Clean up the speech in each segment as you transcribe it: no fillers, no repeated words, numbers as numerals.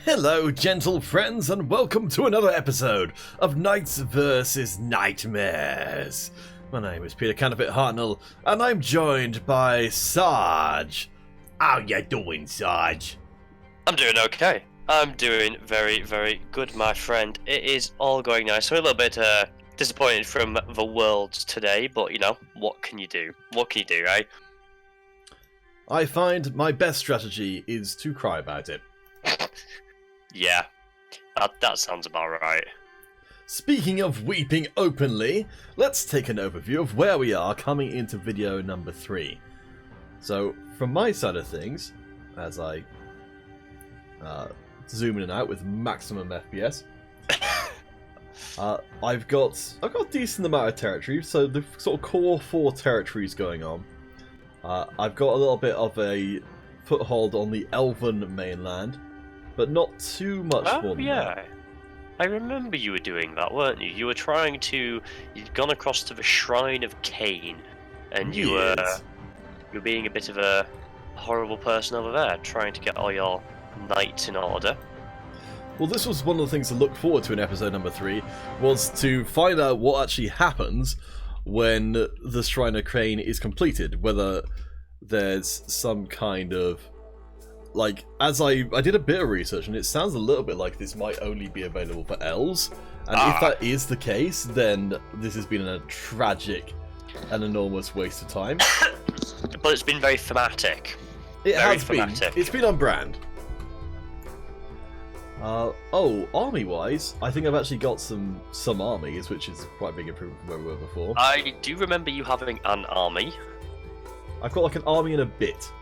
Hello, gentle friends, and welcome to another episode of Knights vs. Nightmares. My name is Peter Canterbury Hartnell, and I'm joined by Sarge. How you doing, Sarge? I'm doing okay. I'm doing very, very good, my friend. It is all going nice. We're a little bit disappointed from the world today, but you know, what can you do? What can you do, right? I find my best strategy is to cry about it. Yeah, that sounds about right. Speaking of weeping openly, let's take an overview of where we are coming into video number 3. So, from my side of things, as I zoom in and out with maximum FPS, I've got a decent amount of territory, so the sort of core 4 territories going on. I've got a little bit of a foothold on the Elven mainland, but not too much more than that. I remember you were doing that, weren't you? You were you'd gone across to the Shrine of Cain, and you were being a bit of a horrible person over there, trying to get all your knights in order. Well, this was one of the things to look forward to in episode number 3, was to find out what actually happens when the Shrine of Cain is completed, whether there's some kind of... Like, as I did a bit of research, and it sounds a little bit like this might only be available for elves, and if that is the case, then this has been a tragic and enormous waste of time. But it's been very thematic. It has been. It's been on brand. Army-wise, I think I've actually got some armies, which is quite a big improvement from where we were before. I do remember you having an army. I've got like an army and a bit.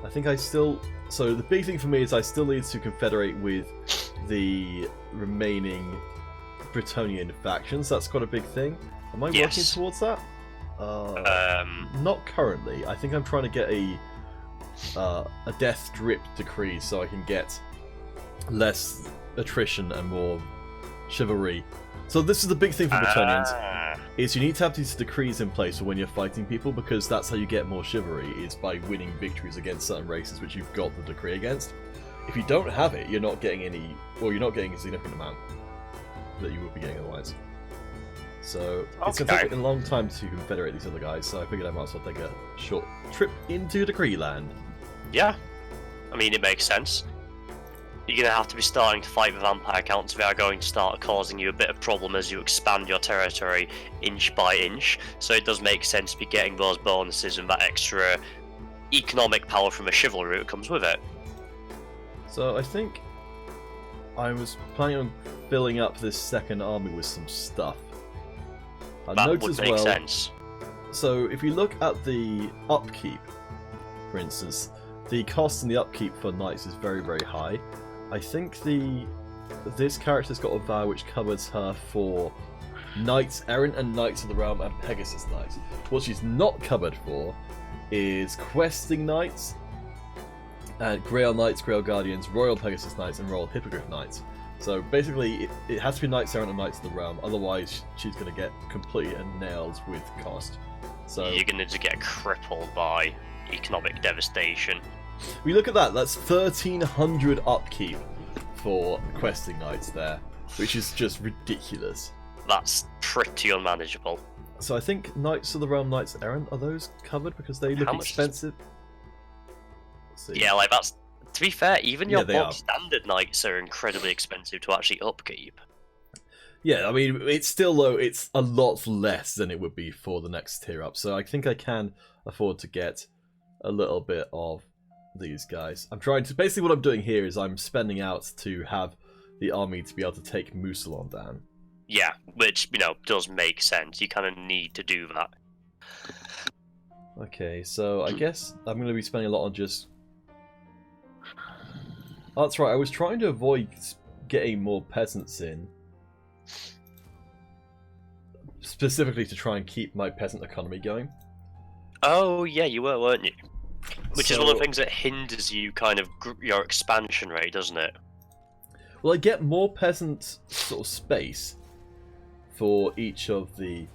I think I still... So the big thing for me is I still need to confederate with the remaining Bretonnian factions. That's quite a big thing. Am I working towards that? Not currently. I think I'm trying to get a death drip decree so I can get less attrition and more chivalry. So this is the big thing for Bretonnians, is you need to have these decrees in place for when you're fighting people, because that's how you get more chivalry, is by winning victories against certain races which you've got the decree against. If you don't have it, you're not getting any, or you're not getting a significant amount that you would be getting otherwise. So it's going to take a long time to confederate these other guys, so I figured I might as well take a short trip into Decree Land. Yeah, I mean, it makes sense. You're going to have to be starting to fight the vampire counts. They are going to start causing you a bit of problem as you expand your territory inch by inch. So it does make sense to be getting those bonuses and that extra economic power from a chivalry that comes with it. So I think I was planning on filling up this second army with some stuff. That would make sense. So if you look at the upkeep, for instance, the cost and the upkeep for knights is very, very high. I think this character's got a vow which covers her for Knights Errant and Knights of the Realm and Pegasus Knights. What she's not covered for is Questing Knights, and Grail Knights, Grail Guardians, Royal Pegasus Knights, and Royal Hippogriff Knights. So basically, it has to be Knights Errant and Knights of the Realm, otherwise she's going to get completely nailed with cost. So you're going to get crippled by economic devastation. We look at that, that's 1,300 upkeep for Questing Knights there, which is just ridiculous. That's pretty unmanageable. So I think Knights of the Realm, Knights Errant, are those covered because they look expensive? Let's see. Yeah, like that's... To be fair, even your bog standard knights are incredibly expensive to actually upkeep. Yeah, I mean, it's still low. It's a lot less than it would be for the next tier up. So I think I can afford to get a little bit of these guys. I'm trying to... Basically what I'm doing here is I'm spending out to have the army to be able to take Mousillon down. Yeah, which, you know, does make sense. You kind of need to do that. Okay, so I guess I'm going to be spending a lot on just... Oh, that's right, I was trying to avoid getting more peasants in. Specifically to try and keep my peasant economy going. Oh, yeah, you were, weren't you? Which is one of the things that hinders you, kind of, your expansion rate, doesn't it? Well, I get more peasant sort of space for each of the...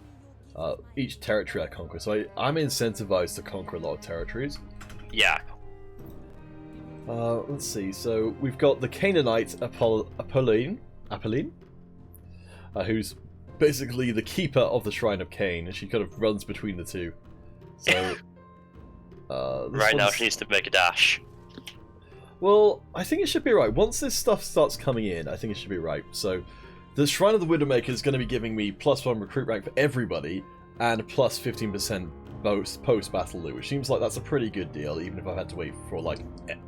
each territory I conquer. So I'm incentivized to conquer a lot of territories. Yeah. Let's see. So we've got the Canaanite Apolline, who's basically the keeper of the Shrine of Cain, and she kind of runs between the two. So right now she needs to make a dash. Well, I think it should be right. Once this stuff starts coming in, I think it should be right. So the Shrine of the Widowmaker is going to be giving me +1 recruit rank for everybody, and plus 15% post-battle loot, which seems like that's a pretty good deal, even if I've had to wait for like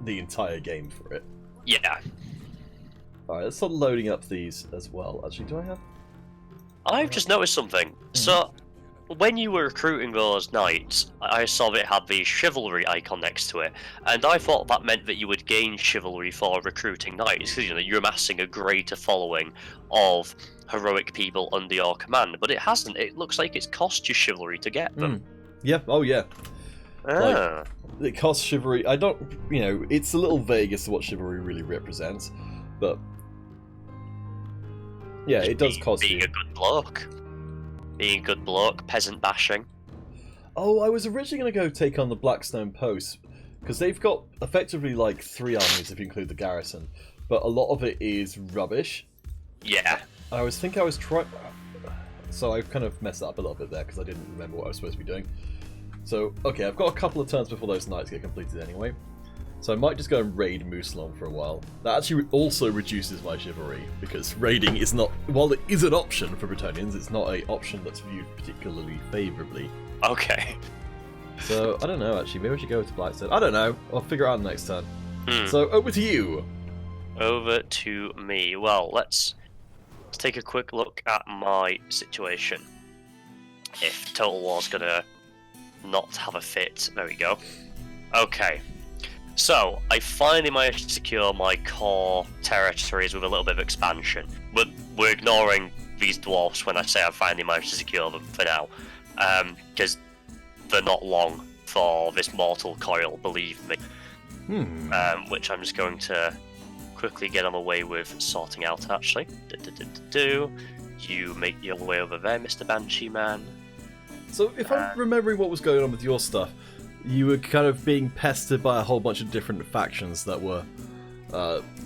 the entire game for it. Yeah. Alright, let's start loading up these as well. Actually, do I have... I've just noticed something. So, when you were recruiting those knights, I saw that it had the chivalry icon next to it, and I thought that meant that you would gain chivalry for recruiting knights, because you're amassing a greater following of heroic people under your command, but it hasn't. It looks like it's cost you chivalry to get them. Yeah, oh yeah. Ah. Like, it costs chivalry. I don't, it's a little vague as to what chivalry really represents, but yeah, it does cost you. Being a good bloke. Being a good bloke, peasant bashing. Oh, I was originally going to go take on the Blackstone Post, because they've got effectively like 3 armies if you include the garrison, but a lot of it is rubbish. Yeah. I was trying... So I've kind of messed up a little bit there, because I didn't remember what I was supposed to be doing. So, okay, I've got a couple of turns before those knights get completed anyway. So I might just go and raid Mooslong for a while. That actually also reduces my chivalry, because raiding is not... While it is an option for Bretonnians, it's not an option that's viewed particularly favourably. Okay. So, I don't know, actually. Maybe I should go to Blackstone. I don't know. I'll figure it out next turn. So, over to you. Over to me. Well, let's take a quick look at my situation. If Total War's gonna not have a fit. There we go. Okay. So, I finally managed to secure my core territories with a little bit of expansion. We're ignoring these dwarfs when I say I've finally managed to secure them for now. Because they're not long for this mortal coil, believe me. Which I'm just going to quickly get on my way with sorting out, actually. You make your way over there, Mr. Banshee Man. So, if I'm remembering what was going on with your stuff, you were kind of being pestered by a whole bunch of different factions that were,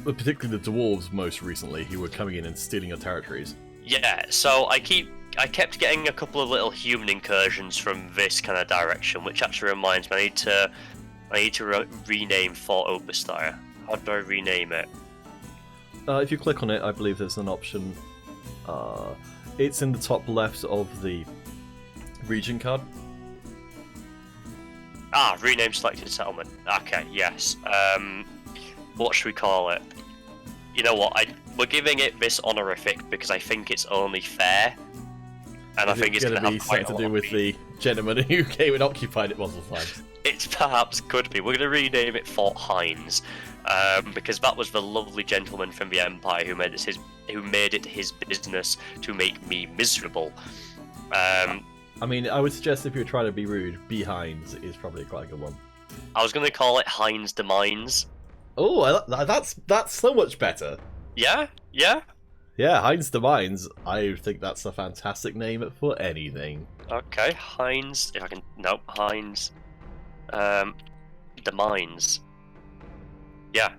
particularly the dwarves most recently, who were coming in and stealing your territories. Yeah, so I kept getting a couple of little human incursions from this kind of direction, which actually reminds me, I need to rename Fort Oberstyre. How do I rename it? If you click on it, I believe there's an option. It's in the top left of the region card. Rename selected settlement. Okay, yes. What should we call it? You know what? We're giving it this honorific because I think it's only fair, and I think it's going to have quite something to do with the gentleman who came and occupied it multiple times. It perhaps could be. We're going to rename it Fort Hines, because that was the lovely gentleman from the Empire who made it his business to make me miserable. I mean, I would suggest if you're trying to be rude, be Hines is probably quite a good one. I was going to call it Hines de Mines. Oh, that's so much better. Yeah? Yeah? Yeah, Hines de Mines. I think that's a fantastic name for anything. Okay, Hines. If I can. Nope, Hines. De Mines. Yeah.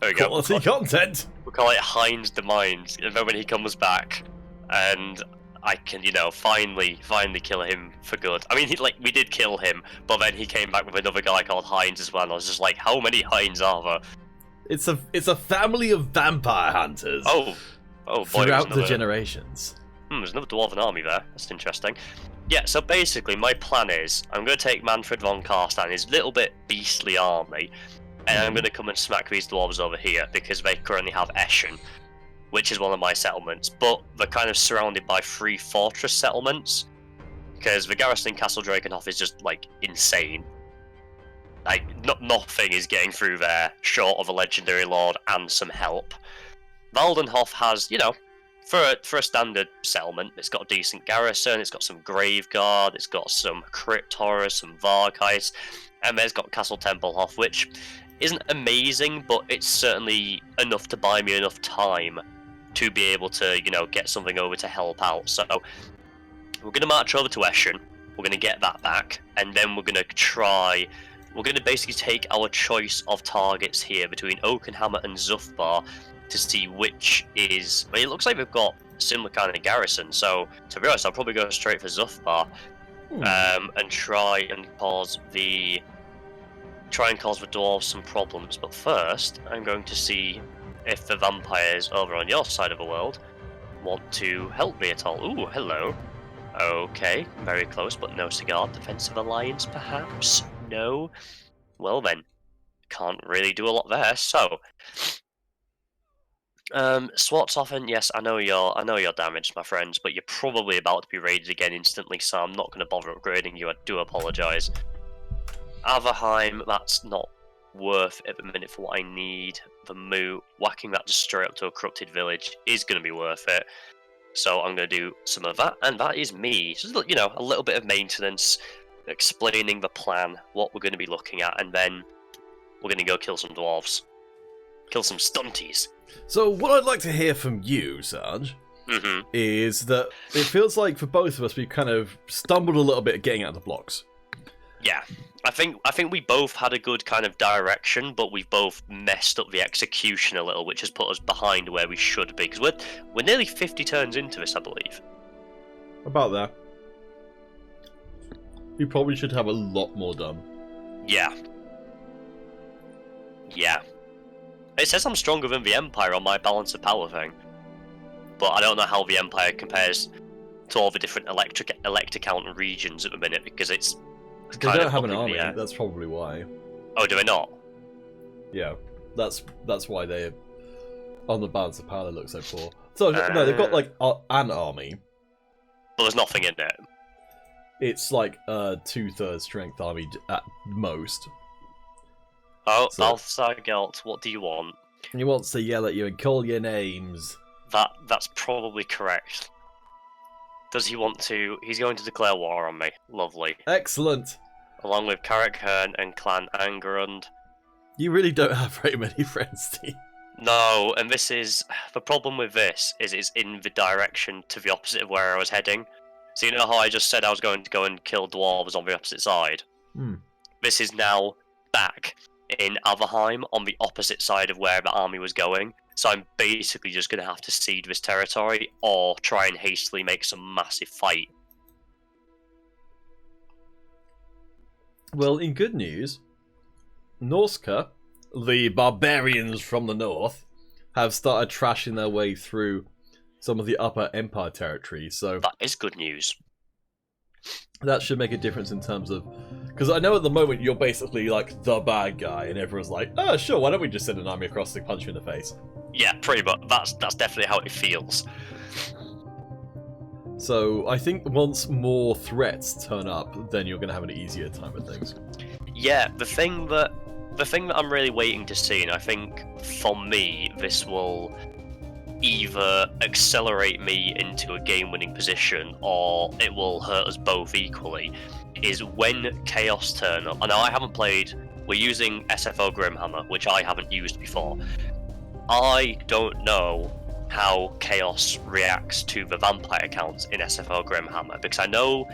There we go. Quality content! We'll call it Hines de Mines. And then when he comes back, and I can, finally kill him for good. I mean, we did kill him, but then he came back with another guy called Hines as well, and I was just like, how many Hines are there? It's a family of vampire hunters. Oh boy. Throughout the generations. There's another dwarven army there. That's interesting. Yeah, so basically, my plan is, I'm going to take Manfred von Karstein, his little bit beastly army, and I'm going to come and smack these dwarves over here, because they currently have Eschen, which is one of my settlements, but they're kind of surrounded by 3 fortress settlements, because the garrison in Castle Drakenhof is just, insane. Nothing is getting through there, short of a legendary lord and some help. Waldenhof has, for a standard settlement, it's got a decent garrison, it's got some Graveguard, it's got some Crypt Horrors, some Varkites, and then it's got Castle Templehof, which isn't amazing, but it's certainly enough to buy me enough time to be able to, get something over to help out. So we're going to march over to Eschen, we're going to get that back, and then we're going to try we're going to basically take our choice of targets here between Oakenhammer and Zufbar to see which is. Well, it looks like we've got a similar kind of garrison, so to be honest, I'll probably go straight for Zufbar and try and cause the dwarves some problems. But first, I'm going to see if the vampires over on your side of the world want to help me at all. Ooh, hello. Okay, very close, but no cigar. Defensive alliance, perhaps? No. Well then, can't really do a lot there. So, Swartzoffen, yes, I know you're damaged, my friends, but you're probably about to be raided again instantly. So I'm not going to bother upgrading you. I do apologise. Averheim, that's not worth it at the minute for what I need. The Moo, whacking that just straight up to a corrupted village is going to be worth it. So I'm going to do some of that, and that is me. Just, you know, a little bit of maintenance, explaining the plan, what we're going to be looking at, and then we're going to go kill some dwarves. Kill some stunties. So what I'd like to hear from you, Sarge, is that it feels like for both of us we've kind of stumbled a little bit at getting out of the blocks. Yeah, I think we both had a good kind of direction, but we've both messed up the execution a little, which has put us behind where we should be. Because we're nearly 50 turns into this, I believe. About that. We probably should have a lot more done. Yeah. Yeah. It says I'm stronger than the Empire on my balance of power thing, but I don't know how the Empire compares to all the different elector count regions at the minute, because it's they don't have an army. That's probably why. Oh, do they not? Yeah, that's why they're on the balance of power. They look so poor. So no, they've got like an army, but there's nothing in it. It's like a 2/3 strength army at most. Oh, so, Althsargelt, what do you want? He wants to yell at you and call your names. That's probably correct. Does he want to? He's going to declare war on me. Lovely. Excellent. Along with Carrick Hearn and Clan Angerund. You really don't have very many friends, do you? No, and this is the problem with this is it's in the direction to the opposite of where I was heading. So you know how I just said I was going to go and kill dwarves on the opposite side? This is now back in Averheim on the opposite side of where the army was going. So I'm basically just going to have to cede this territory or try and hastily make some massive fight. Well, in good news, Norska, the barbarians from the north, have started trashing their way through some of the upper Empire territory. So that is good news. That should make a difference in terms of... Because I know at the moment you're basically like the bad guy and everyone's like, oh sure, why don't we just send an army across to punch you in the face? Yeah, pretty much. That's definitely how it feels. So I think once more threats turn up, then you're going to have an easier time with things. Yeah, the thing that I'm really waiting to see, and I think for me this will either accelerate me into a game-winning position or it will hurt us both equally, is when Chaos turn up. I know I haven't played, we're using SFO Grimhammer, which I haven't used before. I don't know how Chaos reacts to the vampire counts in SFO Grimhammer, because I know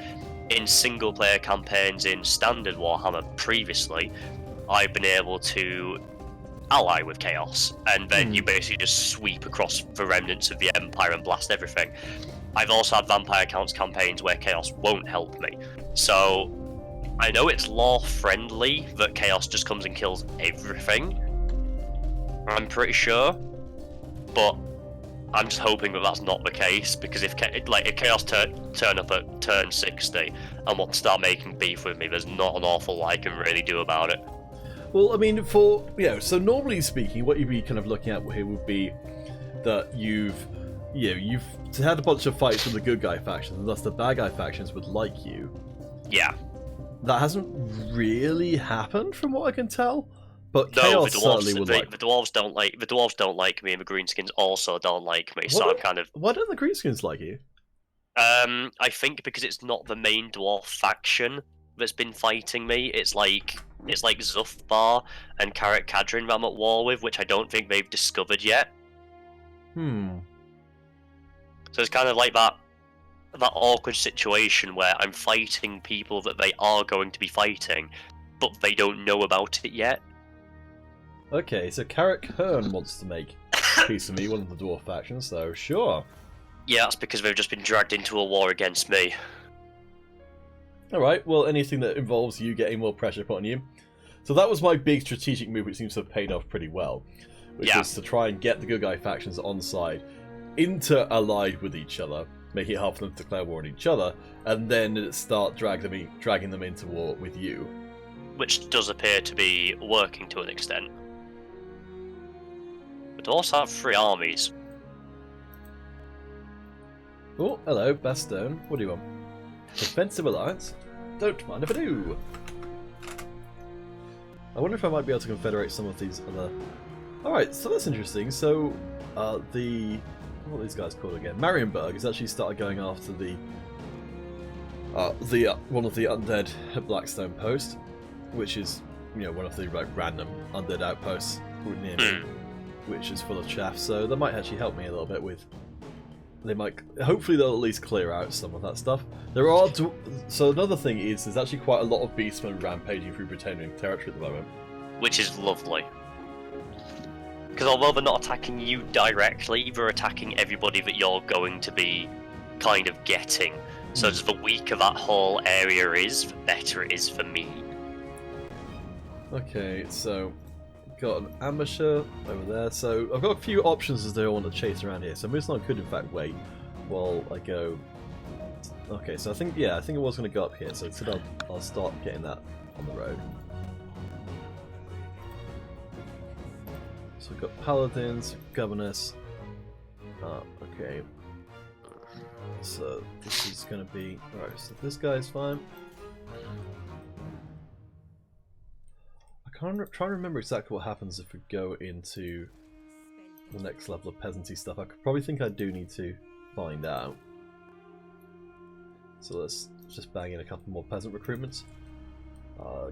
in single-player campaigns in Standard Warhammer previously, I've been able to ally with Chaos, and then you basically just sweep across the remnants of the Empire and blast everything. I've also had vampire counts campaigns where Chaos won't help me. So I know it's lore-friendly that Chaos just comes and kills everything, I'm pretty sure, but I'm just hoping that that's not the case, because if Chaos turn up at turn 60 and want to start making beef with me, there's not an awful lot I can really do about it. Well, I mean, so normally speaking, what you'd be kind of looking at here would be that you've had a bunch of fights with the good guy factions, and thus the bad guy factions would like you. Yeah. That hasn't really happened, from what I can tell. But no, Chaos the certainly would like. The dwarves don't like me, and the greenskins also don't like me. So I'm kind of. Why don't the greenskins like you? I think because it's not the main dwarf faction that's been fighting me. It's like Zufbar and Carrick Cadrin that I'm at war with, which I don't think they've discovered yet. So it's kind of like that awkward situation where I'm fighting people that they are going to be fighting, but they don't know about it yet. Okay, so Carrick Hearn wants to make peace with me, one of the dwarf factions, so sure. Yeah, that's because they've just been dragged into a war against me. Alright, well, anything that involves you getting more pressure put on you. So that was my big strategic move, which seems to have paid off pretty well. Which was to try and get the good guy factions on side, inter-allied with each other, making it hard for them to declare war on each other, and then start dragging them into war with you. Which does appear to be working to an extent. But to also have 3 armies. Oh, hello, Bastone. What do you want? Defensive alliance? Don't mind if I do. I wonder if I might be able to confederate some of these other... Alright, so that's interesting. So, what are these guys called again? Marienburg has actually started going after the one of the undead Blackstone post, which is, one of the random undead outposts near me, which is full of chaff. So that might actually help me a little bit with. Hopefully they'll at least clear out some of that stuff. So another thing is, there's actually quite a lot of beastmen rampaging through Britannian territory at the moment, which is lovely. Because although they're not attacking you directly, they're attacking everybody that you're going to be kind of getting. So just the weaker that whole area is, the better it is for me. Okay, so got an ambusher over there. So I've got a few options as they all want to chase around here. So Muslan could in fact wait while I go. Okay, so I think it was going to go up here. So instead I'll start getting that on the road. So we've got paladins, governors. Okay. So this is going to be... Alright, so this guy's fine. I'm trying to remember exactly what happens if we go into the next level of peasancy stuff. I probably think I do need to find out. So let's just bang in a couple more peasant recruitments.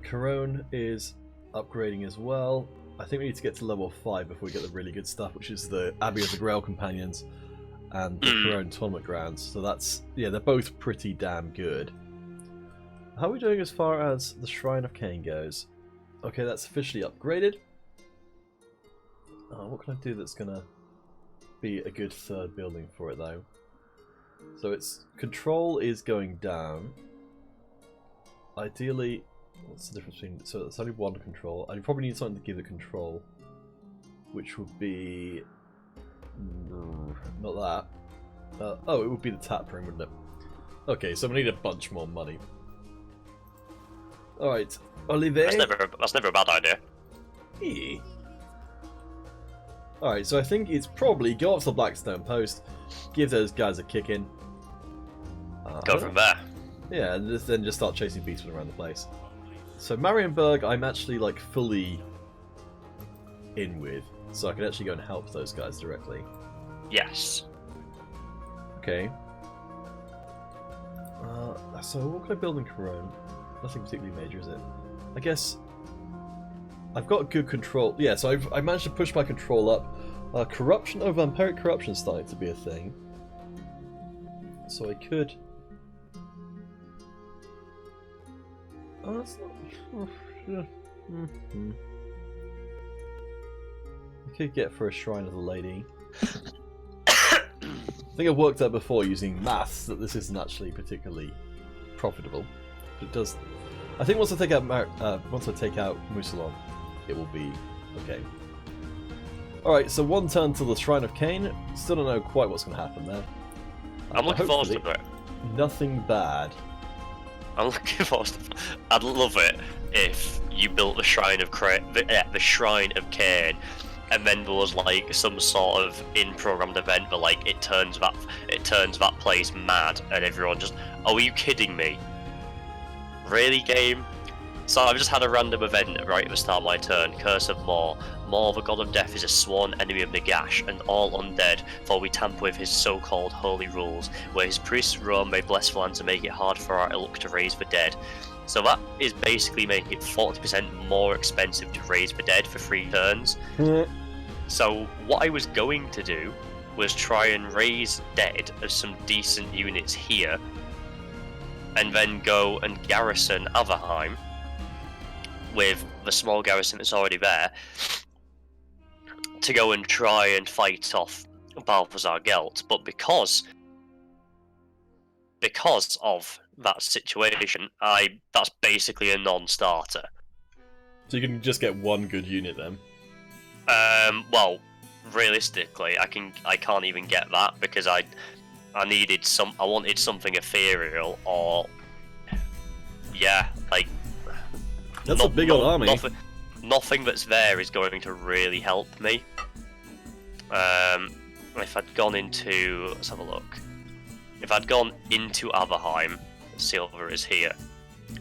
Corone is upgrading as well. I think we need to get to level 5 before we get the really good stuff, which is the Abbey of the Grail Companions and the Corone Tournament Grounds. So that's, they're both pretty damn good. How are we doing as far as the Shrine of Cain goes? Okay, that's officially upgraded. What can I do that's going to be a good third building for it, though? So its control is going down. Ideally, what's the difference between... So it's only one control. I probably need something to give it control, which would be... not that. Oh, it would be the tap room, wouldn't it? Okay, so we need a bunch more money. Alright, Olivier. That's never a bad idea. Yeah. Alright, so I think it's probably go up to the Blackstone Post, give those guys a kick in. Go from there. Yeah, and then just start chasing beastmen around the place. So Marienburg, I'm actually fully in with, so I can actually go and help those guys directly. Yes. Okay. So what can I build in Corone? Nothing particularly major, is it? I guess I've got good control. Yeah, so I managed to push my control up. Corruption, vampiric corruption starting to be a thing. So I could. Oh, that's not. I could get for a Shrine of the Lady. I think I've worked out before using maths that this isn't actually particularly profitable. But it does. I think once I take out Musalon, it will be okay. Alright, so one turn to the Shrine of Cain. Still don't know quite what's going to happen there. I'm looking forward to it. Nothing bad. I'm looking forward to it. I'd love it if you built the Shrine of the Shrine of Cain, and then there was some sort of in-programmed event where it turns that place mad, and everyone just, are you kidding me? Really, game? So I've just had a random event right at the start of my turn. Curse of Maw. Maw, the god of death, is a sworn enemy of Nagash, and all undead, for we tamper with his so-called holy rules, where his priests roam may bless the lands and make it hard for our ilk to raise the dead. So that is basically making it 40% more expensive to raise the dead for 3 turns. So what I was going to do was try and raise dead of some decent units here, and then go and garrison Averheim, with the small garrison that's already there to go and try and fight off Balthazar Gelt, but because of that situation, that's basically a non-starter. So you can just get one good unit then. Well, realistically, I can't even get that because I wanted something ethereal or like that's a big old army. Nothing that's there is going to really help me. If I'd gone into, let's have a look. If I'd gone into Averheim, silver is here.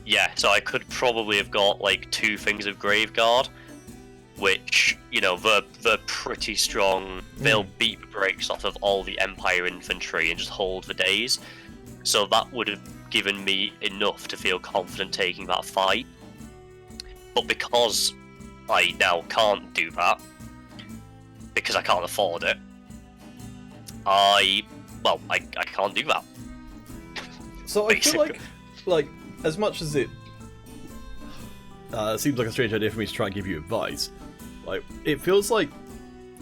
Yeah, so I could probably have got like 2 things of Graveguard, which, you know, they're pretty strong. They'll beat the brakes off of all the Empire infantry and just hold the days. So that would have given me enough to feel confident taking that fight. But because I now can't do that, because I can't afford it, I can't do that. So I feel like as much as it seems like a strange idea for me to try and give you advice, like it feels like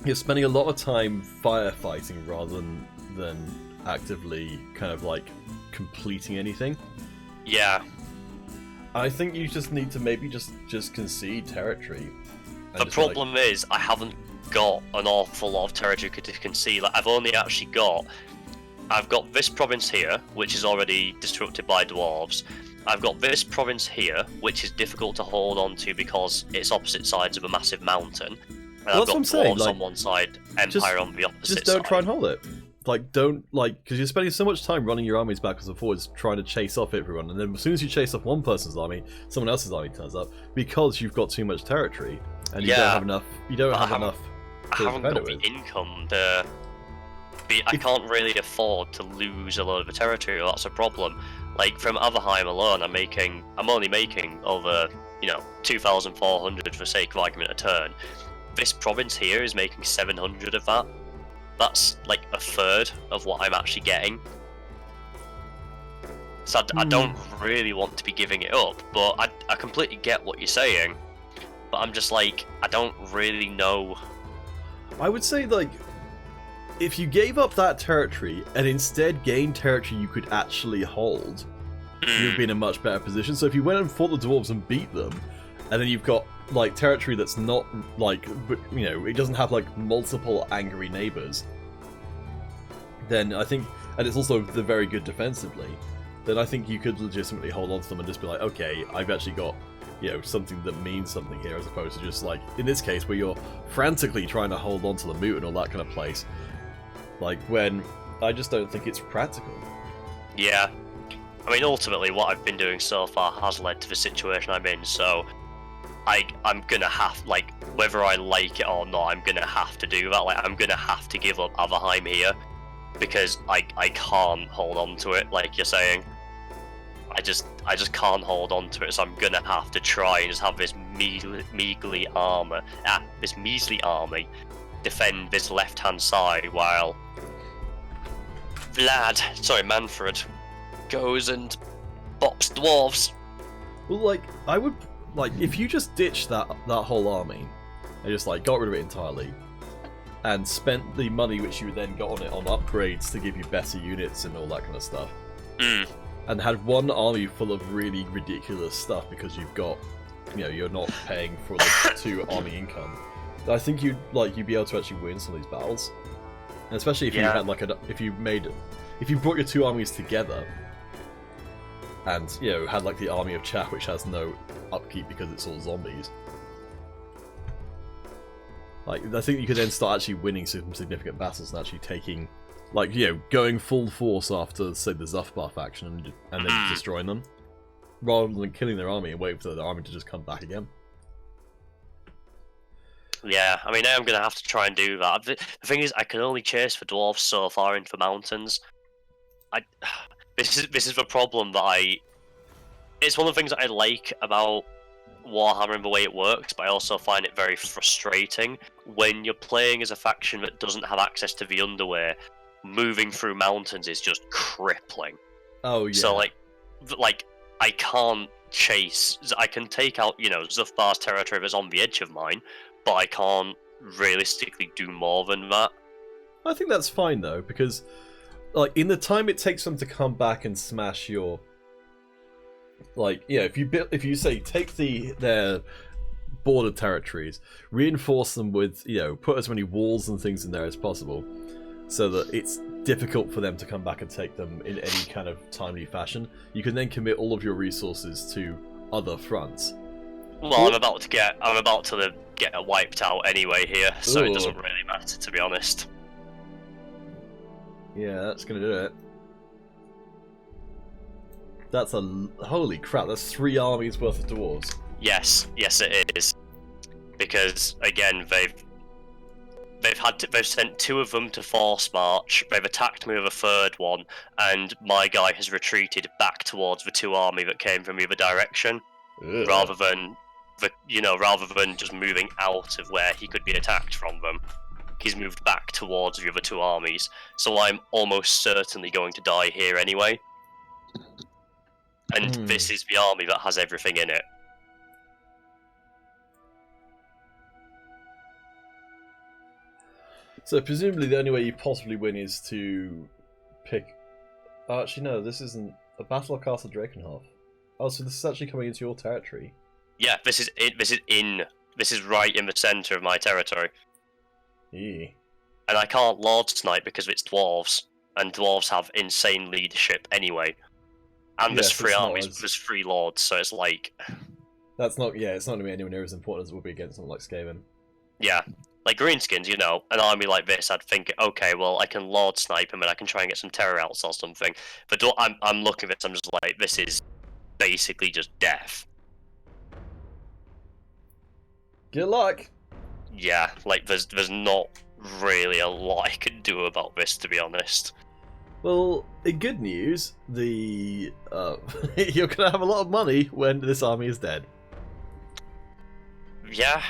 you're spending a lot of time firefighting rather than actively kind of like completing anything. Yeah. I think you just need to maybe just concede territory. The problem is I haven't got an awful lot of territory to concede. Like, I've got this province here, which is already disrupted by dwarves. I've got this province here, which is difficult to hold on to because it's opposite sides of a massive mountain. And Well, I've got dwarves on one side, Empire on the opposite side. Just don't try and hold it. Like, don't, like, because you're spending so much time running your armies backwards and forwards trying to chase off everyone, and then as soon as you chase off one person's army, someone else's army turns up because you've got too much territory and you don't have enough. You don't have enough. I haven't got the income to. I can't really afford to lose a lot of the territory. That's a problem. Like from Averheim alone, I'm only making over 2,400 for sake of argument a turn. This province here is making 700 of that. That's like a third of what I'm actually getting. So I don't really want to be giving it up, but I completely get what you're saying. But I'm just like, I don't really know. I would say, like, if you gave up that territory and instead gained territory you could actually hold, you'd be in a much better position. So if you went and fought the dwarves and beat them, and then you've got like territory that's not like, it doesn't have like multiple angry neighbors, then I think, and it's also very good defensively, then I think you could legitimately hold on to them and just be like, okay, I've actually got something that means something here, as opposed to just like, in this case, where you're frantically trying to hold on to the moot and all that kind of place. Like, when I just don't think it's practical. Yeah. I mean, ultimately, what I've been doing so far has led to the situation I'm in, so I'm gonna have, like, whether I like it or not, I'm gonna have to do that. Like, I'm gonna have to give up Averheim here, because I can't hold on to it, like you're saying. I just can't hold on to it, so I'm gonna have to try and just have this measly army defend this left-hand side while Manfred goes and bops dwarves. Well, like, I would, like, if you just ditched that whole army and just like got rid of it entirely and spent the money which you then got on it on upgrades to give you better units and all that kind of stuff, and had one army full of really ridiculous stuff because you've got, you're not paying for the 2 army income, I think you'd be able to actually win some of these battles. And especially if you had like if you brought your 2 armies together and had like the army of Chak, which has no upkeep because it's all zombies. Like, I think you could then start actually winning some significant battles and actually taking, like, going full force after, say, the Zuthbar faction and then destroying them, rather than killing their army and waiting for their army to just come back again. Yeah, I mean, I am going to have to try and do that. The thing is, I can only chase for dwarves so far into the mountains. This is the problem that it's one of the things that I like about Warhammer and the way it works, but I also find it very frustrating when you're playing as a faction that doesn't have access to the underway. Moving through mountains is just crippling. Oh yeah. So like I can't chase. I can take out, you know, Zufbar's territory that's on the edge of mine, but I can't realistically do more than that. I think that's fine though, because like in the time it takes them to come back and smash your, like, yeah, if you say take their border territories, reinforce them with, you know, put as many walls and things in there as possible, so that it's difficult for them to come back and take them in any kind of timely fashion. You can then commit all of your resources to other fronts. Well, I'm about to get wiped out anyway here, so it doesn't really matter, to be honest. Yeah, that's gonna do it. That's holy crap! That's 3 armies worth of dwarves. Yes, it is, because again they've sent 2 of them to force march. They've attacked me with a 3rd one, and my guy has retreated back towards the 2 army that came from the other direction, rather than just moving out of where he could be attacked from them. He's moved back towards the other 2 armies, so I'm almost certainly going to die here anyway. And this is the army that has everything in it. So presumably the only way you possibly win is to pick... Oh, actually no, this isn't a battle of Castle Drakenhof. Oh, so this is actually coming into your territory. Yeah, this is it. This is right in the centre of my territory. Yeah. And I can't Lord Snipe because it's dwarves, and dwarves have insane leadership anyway. And there's 3 armies, there's 3 lords, so it's like... It's not going to be anywhere near as important as it would be against someone like Skaven. Yeah. Like Greenskins, you know, an army like this, I'd think, okay, well, I can Lord Snipe him and I can try and get some terror outs or something. But I'm looking at this, I'm just like, this is basically just death. Good luck! Yeah, like, there's not really a lot I can do about this, to be honest. Well, in good news, you're gonna have a lot of money when this army is dead. Yeah.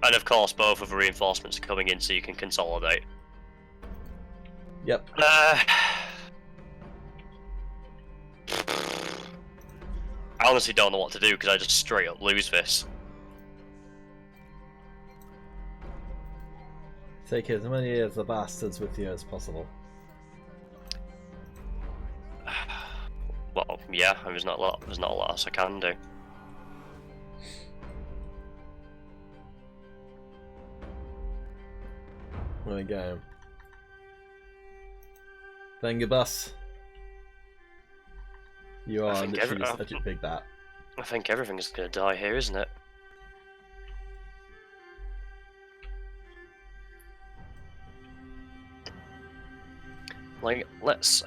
And of course, both of the reinforcements are coming in so you can consolidate. Yep. I honestly don't know what to do because I just straight up lose this. Take as many of the bastards with you as possible. Well, yeah, there's not a lot else I can do. There we go. Thingabus. You are literally such a big bat. I think everything's gonna die here, isn't it? Like, let's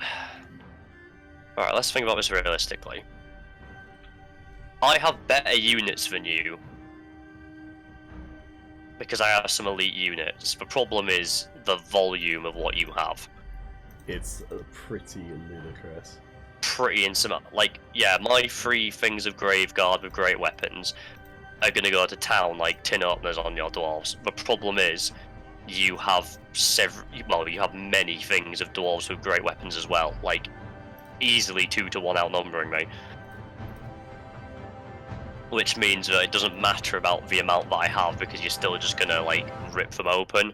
think about this realistically. I have better units than you because I have some elite units. The problem is the volume of what you have. It's pretty ludicrous. Pretty insane. Like, yeah, my 3 things of Graveguard with great weapons are gonna go to town like tin openers on your dwarves. The problem is, you have you have many things of dwarves with great weapons as well, like easily 2 to 1 outnumbering me. Which means that it doesn't matter about the amount that I have because you're still just gonna like rip them open.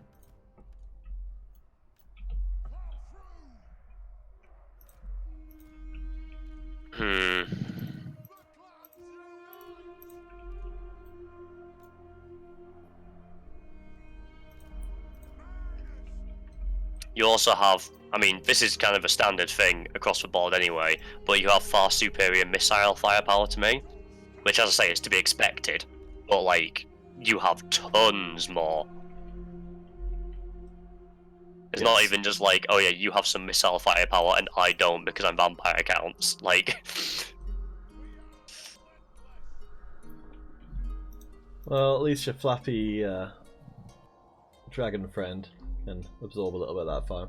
You also have, I mean, this is kind of a standard thing across the board anyway, but you have far superior missile firepower to me, which, as I say, is to be expected, but, like, you have tons more. It's not even just like, oh yeah, you have some missile firepower and I don't because I'm vampire counts, like... Well, at least your flappy dragon friend can absorb a little bit of that fire.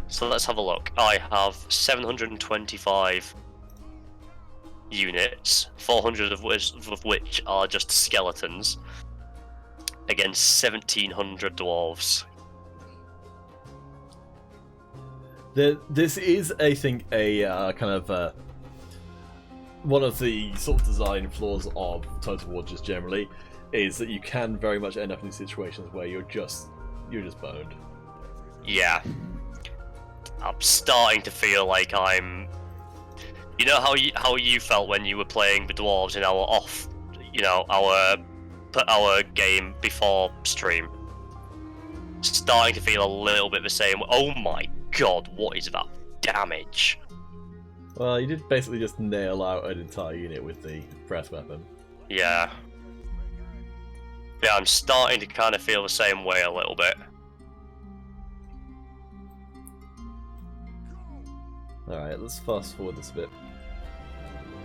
So let's have a look. I have 725 units, 400 of which are just skeletons, against 1,700 dwarves. This is, I think, a kind of one of the sort of design flaws of Total War just generally, is that you can very much end up in these situations where you're just boned. Yeah. I'm starting to feel like I'm... You know how you felt when you were playing the dwarves in our game before stream? Starting to feel a little bit the same. Oh my god, what is that damage? Well, you did basically just nail out an entire unit with the breath weapon. Yeah. Yeah, I'm starting to kind of feel the same way a little bit. Alright, let's fast forward this a bit.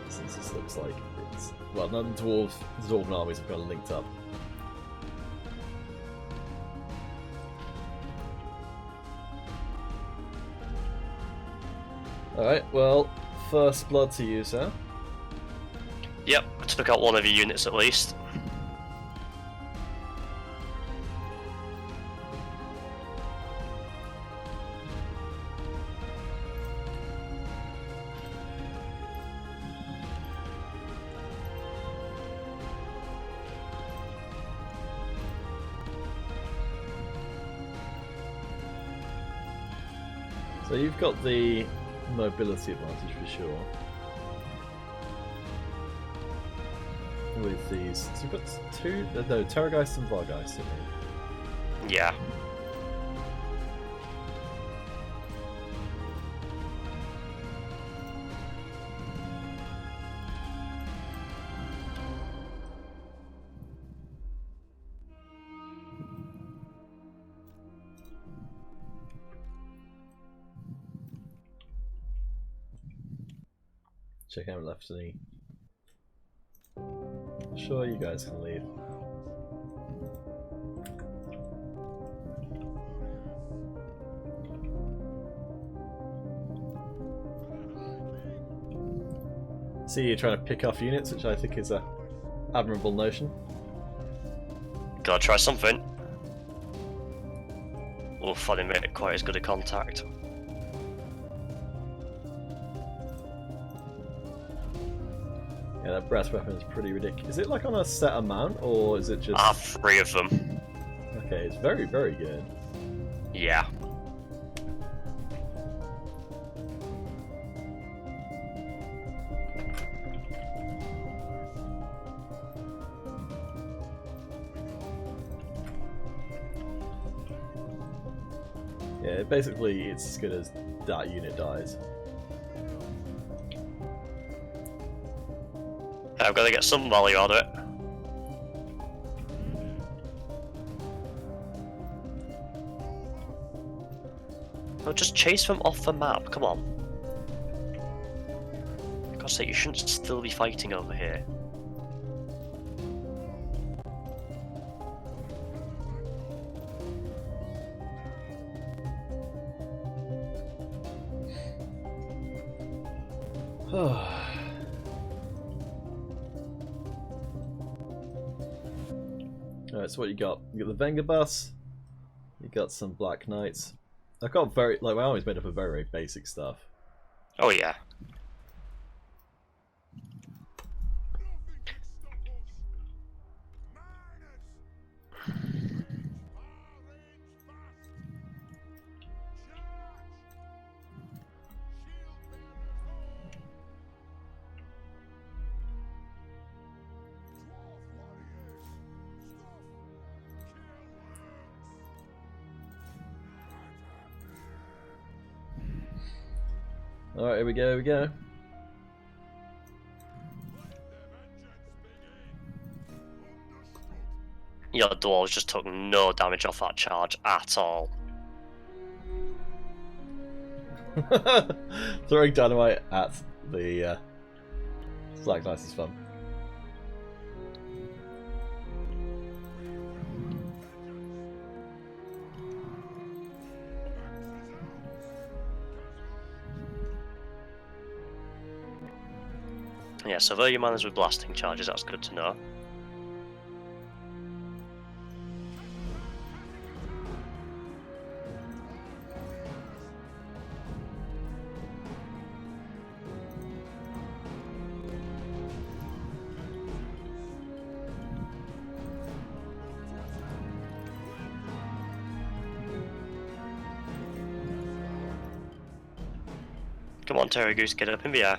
Since this looks like it's... Well, none of the dwarven armies have kind of linked up. Alright, well, first blood to you, sir. Yep, I took out one of your units at least. So you've got the mobility advantage for sure. With these, so you've got two, no, Terrorgeist and Vargeist in here. Yeah. Check out left any. Sure, you guys can leave. See, you're trying to pick off units, which I think is a admirable notion. Gotta try something. Oof, I didn't make quite as good a contact. Yeah, that breath weapon is pretty ridiculous. Is it like on a set amount, or is it just... I have 3 of them. Okay, it's very, very good. Yeah. Yeah, basically it's as good as that unit dies. I've got to get some value out of it. No, just chase them off the map, come on. For God's sake, you shouldn't still be fighting over here. Alright, so what you got? You got the Vengabus, you got some Black Knights. I've got very, like, my army's made up of very, very basic stuff. Oh yeah. Alright, here we go, here we go. Your dwarves just took no damage off that charge at all. Throwing dynamite at the Black Knights is fun. Yeah, so your manners with blasting charges, that's good to know. Come on, Terry Goose, get up in the air.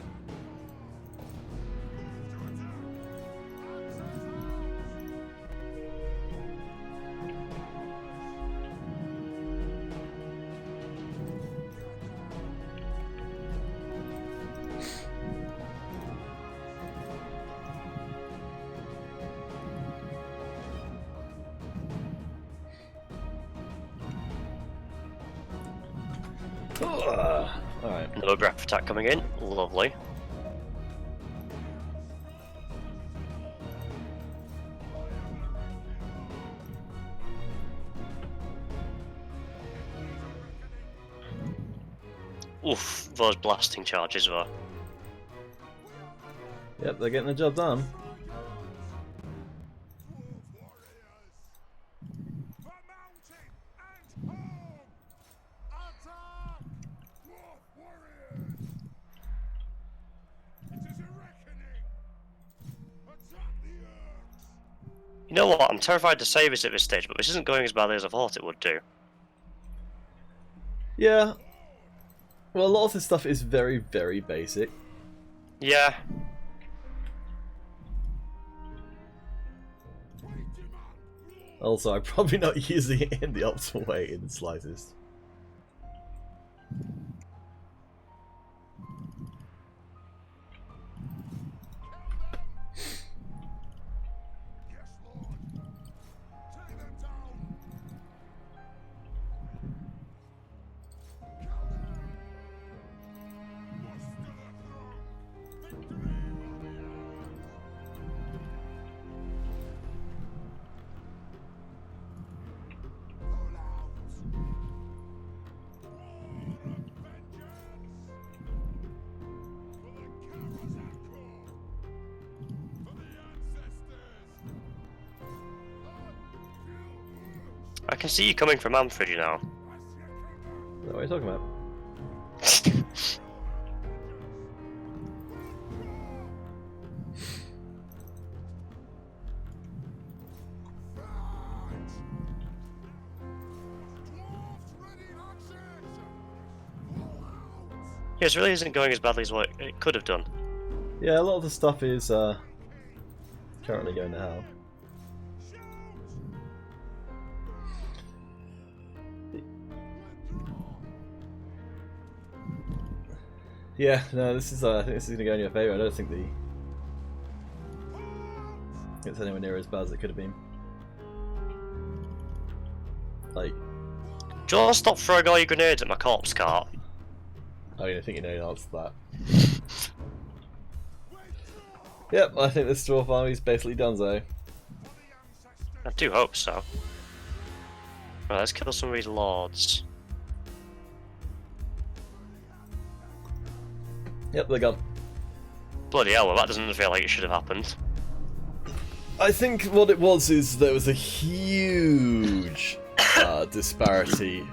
Alright. Another breath attack coming in. Lovely. Oof, those blasting charges were. Yep, they're getting the job done. You know what, I'm terrified to say this at this stage, but this isn't going as badly as I thought it would do. Yeah. Well, a lot of this stuff is very, very basic. Yeah. Also, I'm probably not using it in the optimal way in the slightest. I can see you coming from Manfred, you know. What are you talking about? Yeah, it really isn't going as badly as what it could have done. Yeah, a lot of the stuff is currently going to hell. Yeah, no, this is. I think this is going to go in your favour. I don't think it's anywhere near as bad as it could have been. Like, Do you want to stop throwing all your grenades at my corpse cart? I think you know the answer to that. Yep, I think this dwarf army's basically donezo. I do hope so. Right, let's kill some of these lords. Yep, they're gone. Bloody hell, well, that doesn't feel like it should have happened. I think what it was is there was a huge disparity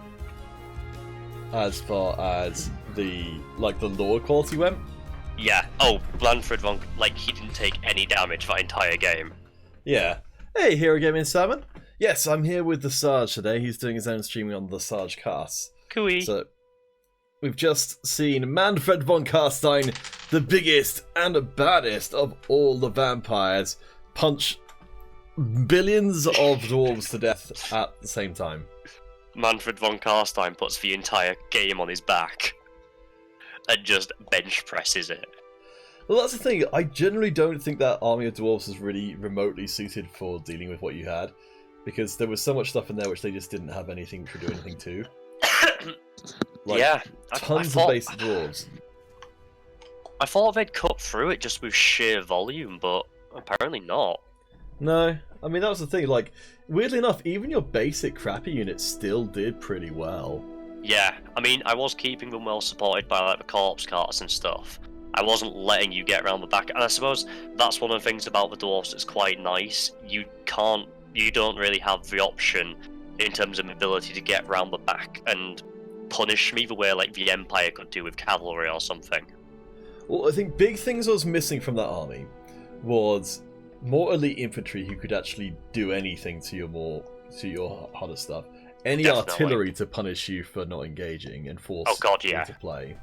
as far as the lore quality went. Yeah. Oh, Blanford von, he didn't take any damage that entire game. Yeah. Hey, Hero Gaming Salmon. Yes, I'm here with TheSarge today. He's doing his own streaming on TheSarge Casts. Cooey. So, we've just seen Manfred von Carstein, the biggest and baddest of all the vampires, punch billions of dwarves to death at the same time. Manfred von Carstein puts the entire game on his back and just bench presses it. Well, that's the thing. I generally don't think that army of dwarves is really remotely suited for dealing with what you had, because there was so much stuff in there which they just didn't have anything to do anything to. Yeah, tons of basic dwarves. I thought they'd cut through it just with sheer volume, but apparently not. No, I mean that was the thing. Weirdly enough, even your basic crappy units still did pretty well. Yeah, I mean, I was keeping them well supported by the corpse carts and stuff, I wasn't letting you get around the back, and I suppose that's one of the things about the dwarves that's quite nice. You don't really have the option in terms of ability to get around the back and punish me the way like the Empire could do with cavalry or something. Well, I think big things I was missing from that army was more elite infantry who could actually do anything to your harder stuff. Any Definitely. artillery to punish you for not engaging and force you to play.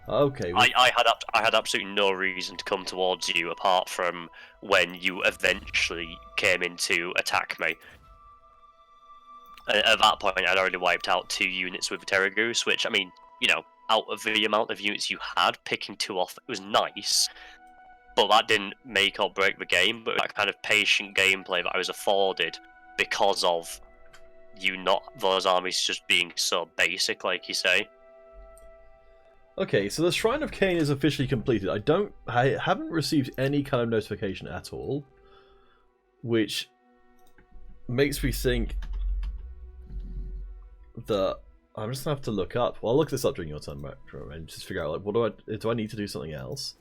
Okay. I had absolutely no reason to come towards you apart from when you eventually came in to attack me. At that point, I'd already wiped out 2 units with Terra Goose, which, I mean, out of the amount of units you had, picking 2 off, it was nice. But that didn't make or break the game, but that kind of patient gameplay that I was afforded because of those armies just being so basic, like you say. Okay, so the Shrine of Cain is officially completed. I haven't received any kind of notification at all, which makes me think that I'm just gonna have to look up. Well, I'll look this up during your turn, and just figure out like do I need to do something else?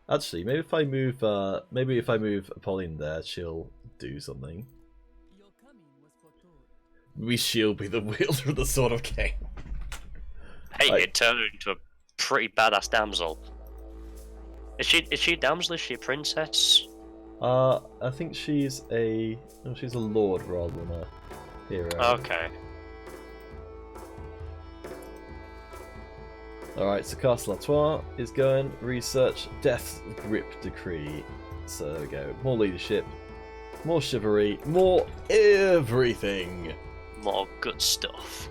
Actually, maybe if I move Apolline there, she'll do something. Maybe she'll be the wielder of the Sword of Cain. Hey, it turned her into a pretty badass damsel. Is she a damsel? Is she a princess? I think she's a lord rather than a hero. Okay. Alright, so Castle Latois is going. Research Death's Grip Decree. So there we go. More leadership, more chivalry, more everything. More good stuff.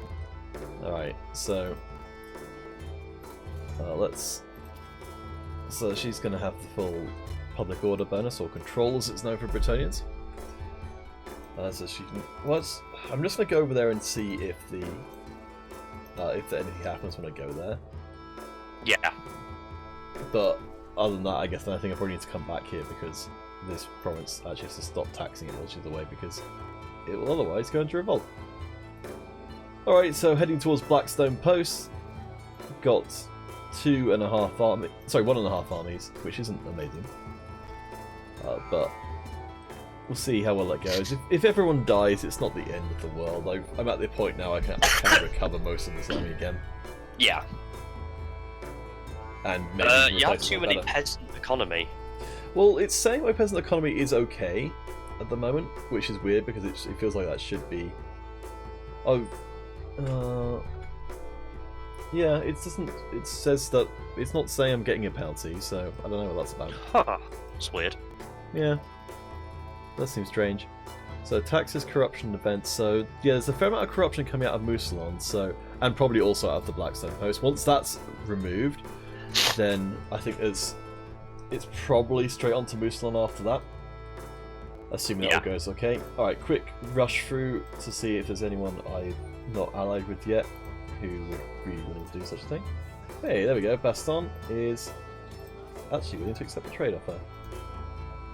Alright, so so she's going to have the full public order bonus, or control as it's known for Bretonians. So she can. I'm just going to go over there and see if anything happens when I go there. Yeah. But other than that, I think I probably need to come back here because this province actually has to stop taxing it which is the way, because it will otherwise go into revolt. Alright, so heading towards Blackstone Post. Got 1.5 armies, which isn't amazing. But we'll see how well that goes. If everyone dies, it's not the end of the world. I'm at the point now I can recover most of this army again. Yeah. And maybe you have too many peasant economy. Well, it's saying my peasant economy is okay at the moment, which is weird because it feels like that should be. Yeah, it doesn't. It says that it's not saying I'm getting a penalty, so I don't know what that's about. Haha, it's weird. Yeah, that seems strange. So taxes, corruption, events. So yeah, there's a fair amount of corruption coming out of Mousillon, and probably also out of the Blackstone Post. Once that's removed, then I think it's probably straight on to Mousillon after that. Assuming that all goes okay. Alright, quick rush through to see if there's anyone I've not allied with yet who would be willing to do such a thing. Hey, there we go. Baston is actually willing to accept the trade offer.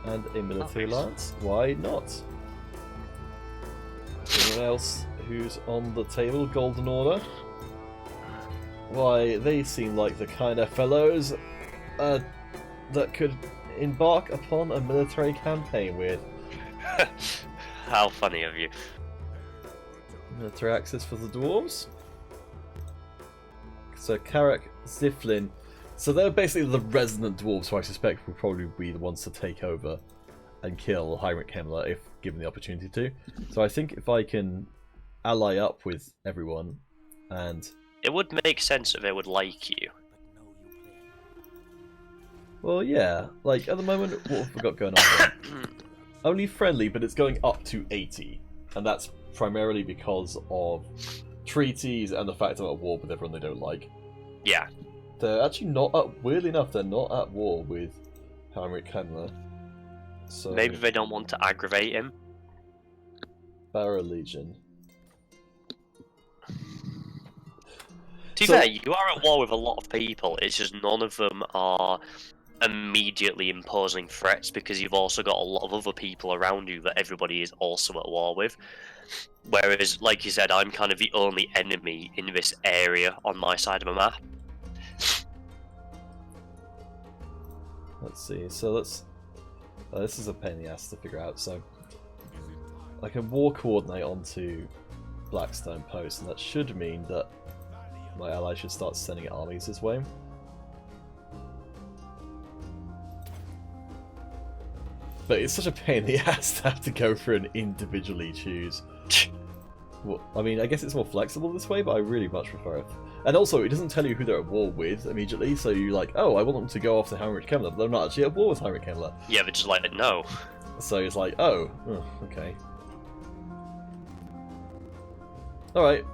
And a military alliance. Why not? Anyone else who's on the table? Golden Order. Why, they seem like the kind of fellows that could embark upon a military campaign with. How funny of you. Military access for the dwarves. So Karak, Ziflin. So they're basically the resident dwarves who I suspect will probably be the ones to take over and kill Heinrich Himmler if given the opportunity to. So I think if I can ally up with everyone and... It would make sense if they would like you. Well, yeah. Like, at the moment, what have we got going on there? Only friendly, but it's going up to 80. And that's primarily because of treaties and the fact I'm at war with everyone they don't like. Yeah. They're actually not at... Weirdly enough, they're not at war with Heinrich Himmler. So... Maybe they don't want to aggravate him. Barrow Legion. To be fair, you are at war with a lot of people, it's just none of them are immediately imposing threats because you've also got a lot of other people around you that everybody is also at war with. Whereas, like you said, I'm kind of the only enemy in this area on my side of the map. let's see. So let's. This is a pain in the ass to figure out. So I can war coordinate onto Blackstone Post, and that should mean that my ally should start sending armies this way. But it's such a pain in the ass to have to go through and individually choose. Well, I mean, I guess it's more flexible this way, but I really much prefer it. And also, it doesn't tell you who they're at war with immediately, so you're like, oh, I want them to go off to Heinrich Kemmler, but they're not actually at war with Heinrich Kemmler. Yeah, but just like, no. So it's like, oh, okay. Alright,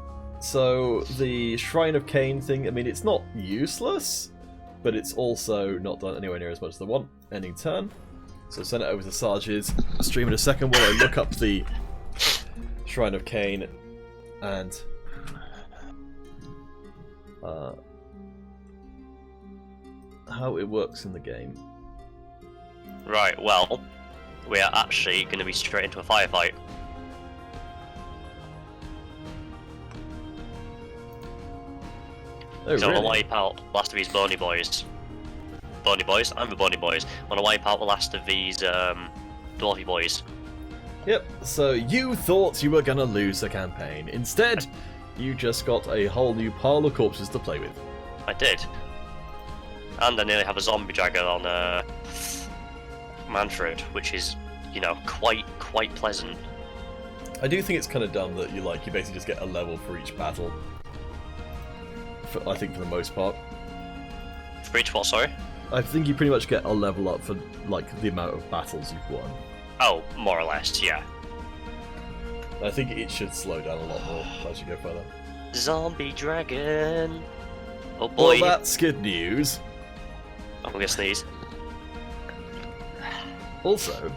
so the Shrine of Cain thing, I mean, it's not useless, but it's also not done anywhere near as much as I want. Ending turn. So send it over to Sarge's stream in a second while I look up the Shrine of Cain and how it works in the game. Right, well, we are actually going to be straight into a firefight. Oh, So I really? want to wipe out the last of these bony boys. Bony boys? I'm the bony boys. I want to wipe out the last of these dwarfy boys. Yep, so you thought you were gonna lose the campaign. Instead, you just got a whole new pile of corpses to play with. I did. And I nearly have a zombie dragon on Manfred, which is, you know, quite pleasant. I do think it's kind of dumb that you basically just get a level for each battle. I think for the most part. For each what, sorry? I think you pretty much get a level up for the amount of battles you've won. Oh, more or less, yeah. I think it should slow down a lot more as you go further. Zombie dragon. Oh boy. Well, that's good news. I'm gonna sneeze. Also,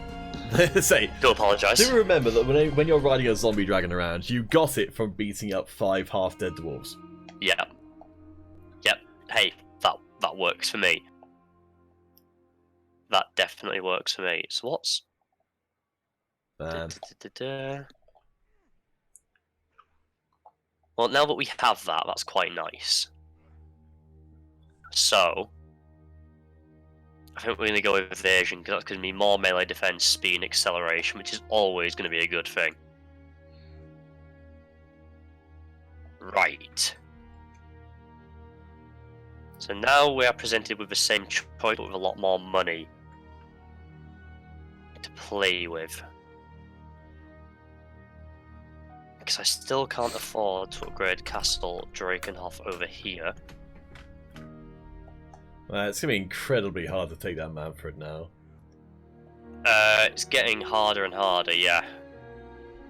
say, Do apologise. do remember that when you're riding a zombie dragon around, you got it from beating up 5 half-dead dwarves. Yeah. Yep. Hey, that works for me. That definitely works for me. So what's... Well, now that we have that, that's quite nice. So, I think we're going to go with evasion, because that's going to be more melee defense, speed, and acceleration, which is always going to be a good thing. Right. So now we are presented with the same choice, but with a lot more money to play with. Because I still can't afford to upgrade Castle Drakenhof over here. It's going to be incredibly hard to take that Manfred now. It's getting harder and harder, yeah.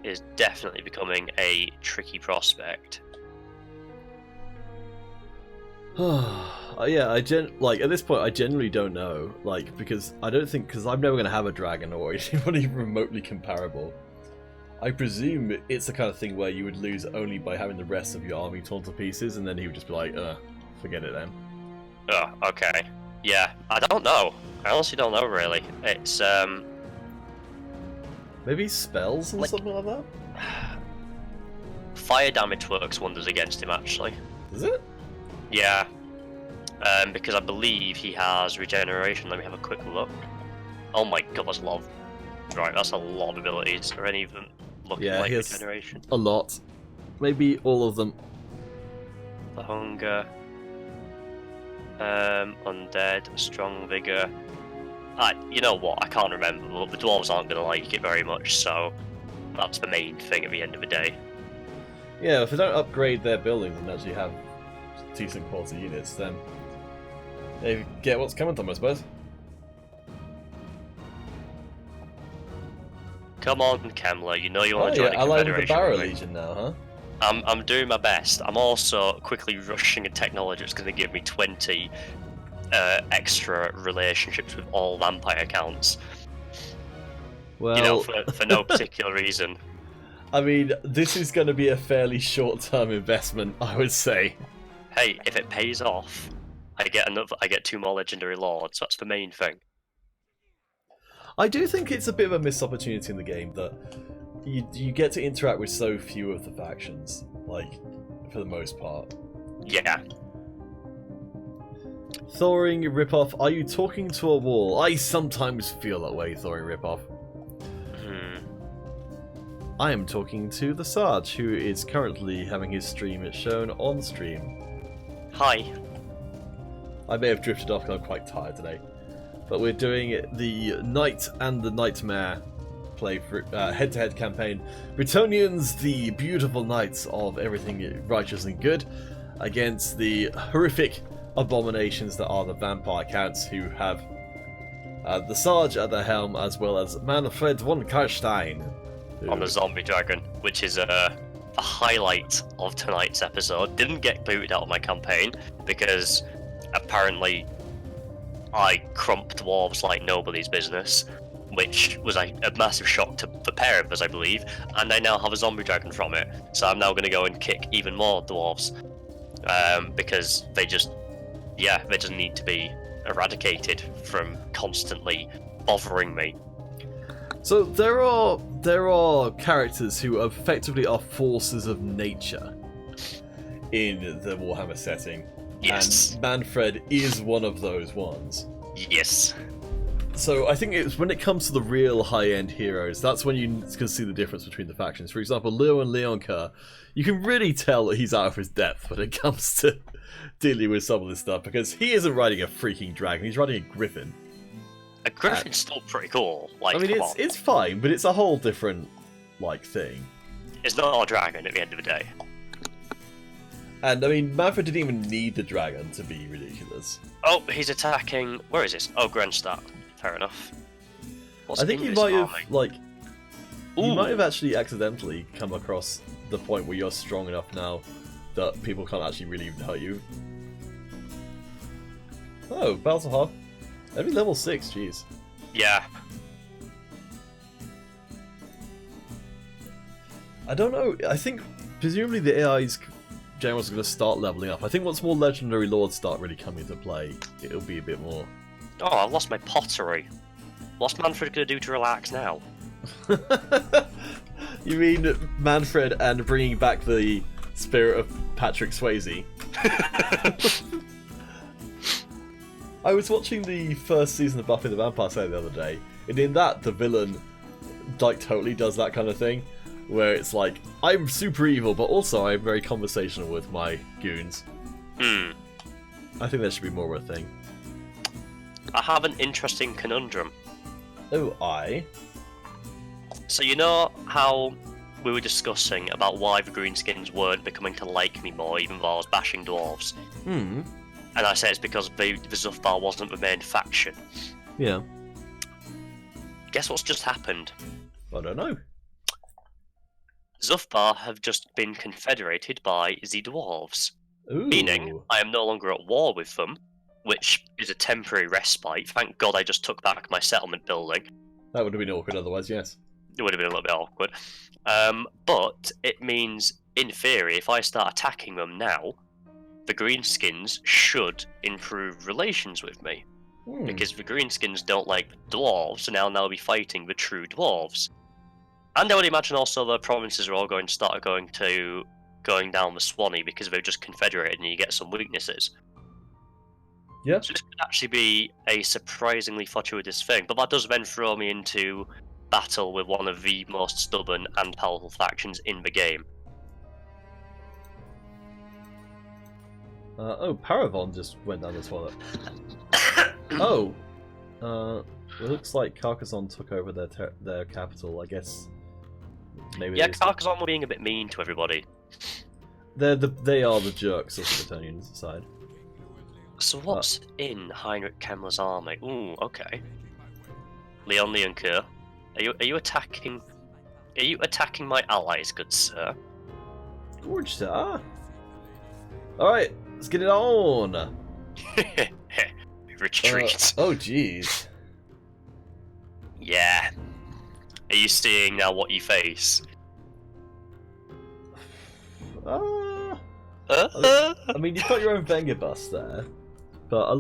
It's definitely becoming a tricky prospect. Yeah, at this point I genuinely don't know, because I'm never going to have a dragon or anyone even remotely comparable. I presume it's the kind of thing where you would lose only by having the rest of your army torn to pieces, and then he would just be like, forget it then. Oh, okay. Yeah, I don't know. I honestly don't know, really. It's, Maybe spells or something like that? Fire damage works wonders against him, actually. Does it? Yeah. Because I believe he has regeneration. Let me have a quick look. Oh my god, that's a lot of... Right, that's a lot of abilities. Are any of them looking like he has regeneration? a lot. Maybe all of them. The hunger. Undead, strong vigor. You know what? I can't remember, but the dwarves aren't going to like it very much, so that's the main thing at the end of the day. Yeah, if they don't upgrade their buildings and actually have decent quality units, then they get what's coming to them, I suppose. Come on, Kemmler, you know you want to join the allied with the Confederation. Barrow Right? Legion now, huh? I'm doing my best. I'm also quickly rushing a technology that's going to give me 20 extra relationships with all vampire counts. Well, You know, for no particular reason. I mean, this is going to be a fairly short-term investment, I would say. Hey, if it pays off, I get 2 more legendary lords. That's the main thing. I do think it's a bit of a missed opportunity in the game that you get to interact with so few of the factions, for the most part. Yeah. Thoring Ripoff, are you talking to a wall? I sometimes feel that way, Thoring Ripoff. I am talking to TheSarge, who is currently having his stream shown on stream. Hi. I may have drifted off because I'm quite tired today. But we're doing the Knight and the Nightmare head-to-head campaign. Bretonnians, the beautiful knights of everything righteous and good, against the horrific abominations that are the vampire counts, who have TheSarge at the helm, as well as Manfred von Karstein. On the zombie dragon, which is a highlight of tonight's episode. Didn't get booted out of my campaign because apparently I crump dwarves like nobody's business, which was a massive shock to the pair of us, I believe, and I now have a zombie dragon from it, so I'm now going to go and kick even more dwarves, because they just need to be eradicated from constantly bothering me. So there are characters who effectively are forces of nature in the Warhammer setting. Yes. And Manfred is one of those ones. Yes. So I think it's when it comes to the real high-end heroes, that's when you can see the difference between the factions. For example, Leo and Leonka, you can really tell that he's out of his depth when it comes to dealing with some of this stuff, because he isn't riding a freaking dragon, he's riding a griffin. A griffin's still pretty cool. Like, I mean, it's fine, but it's a whole different, thing. It's not a dragon at the end of the day. And, I mean, Manfred didn't even need the dragon to be ridiculous. Oh, he's attacking... Where is this? Oh, Grenstadt. Fair enough. I think you might have, you might have actually accidentally come across the point where you're strong enough now that people can't actually really even hurt you. Oh, Balsahar. Every level 6, jeez. Yeah. I don't know, I think presumably the AI's generals are going to start leveling up. I think once more legendary lords start really coming into play, it'll be a bit more. Oh, I lost my pottery. What's Manfred going to do to relax now? You mean Manfred and bringing back the spirit of Patrick Swayze? I was watching the first season of Buffy the Vampire Slayer the other day, and in that, the villain, totally does that kind of thing, where it's like, I'm super evil, but also I'm very conversational with my goons. I think that should be more of a thing. I have an interesting conundrum. Oh, aye? So you know how we were discussing about why the greenskins weren't becoming to like me more, even though I was bashing dwarves? And I said it's because the Zufbar wasn't the main faction. Yeah. Guess what's just happened? I don't know. Zufbar have just been confederated by the dwarves. Ooh. Meaning, I am no longer at war with them, which is a temporary respite. Thank God I just took back my settlement building. That would have been awkward otherwise, yes. It would have been a little bit awkward. But it means, in theory, if I start attacking them now, the greenskins should improve relations with me. Because the greenskins don't like dwarves, and now they'll be fighting the true dwarves. And I would imagine also the provinces are all going to start going down the Swanee because they've just confederated and you get some weaknesses. Yeah. So this could actually be a surprisingly fortuitous thing, but that does then throw me into battle with one of the most stubborn and powerful factions in the game. Paravon just went down the toilet. Oh! It looks like Carcassonne took over their capital, I guess. Maybe yeah, Carcassonne were being a bit mean to everybody. They are the jerks of the Bretonnian side. So what's in Heinrich Kemmler's army? Ooh, okay. Leon Leoncoeur, are you attacking? Are you attacking my allies, good sir? Gorge, sir. All right, let's get it on. Retreat. Oh, jeez. Yeah. Are you seeing now what you face? I mean, you've got your own Wenger bus there, but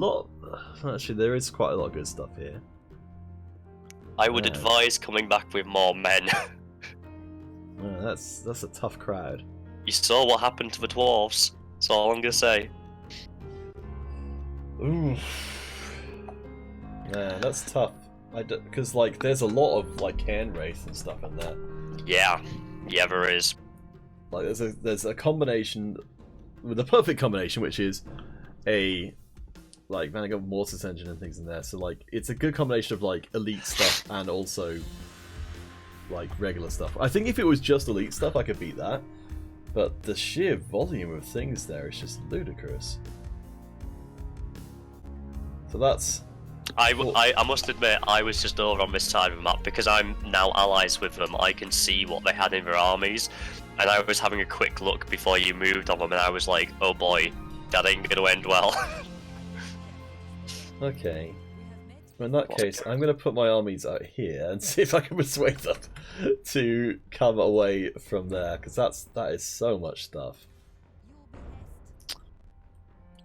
actually, there is quite a lot of good stuff here. I would advise coming back with more men. That's a tough crowd. You saw what happened to the dwarves. That's all I'm gonna say. Ooh. Man, that's tough. Because like, there's a lot of like Cairn Wraith and stuff in there. Yeah, there is. Like, there's a combination, with the perfect combination, which is a like, man, I got Mortis engine and things in there. So like, it's a good combination of like elite stuff and also like regular stuff. I think if it was just elite stuff, I could beat that. But the sheer volume of things there is just ludicrous. So that's. I must admit, I was just over on this side of the map because I'm now allies with them. I can see what they had in their armies, and I was having a quick look before you moved on them, and I was like, oh boy, that ain't going to end well. Okay. Well, in that case, I'm going to put my armies out here and see if I can persuade them to come away from there, because that is so much stuff.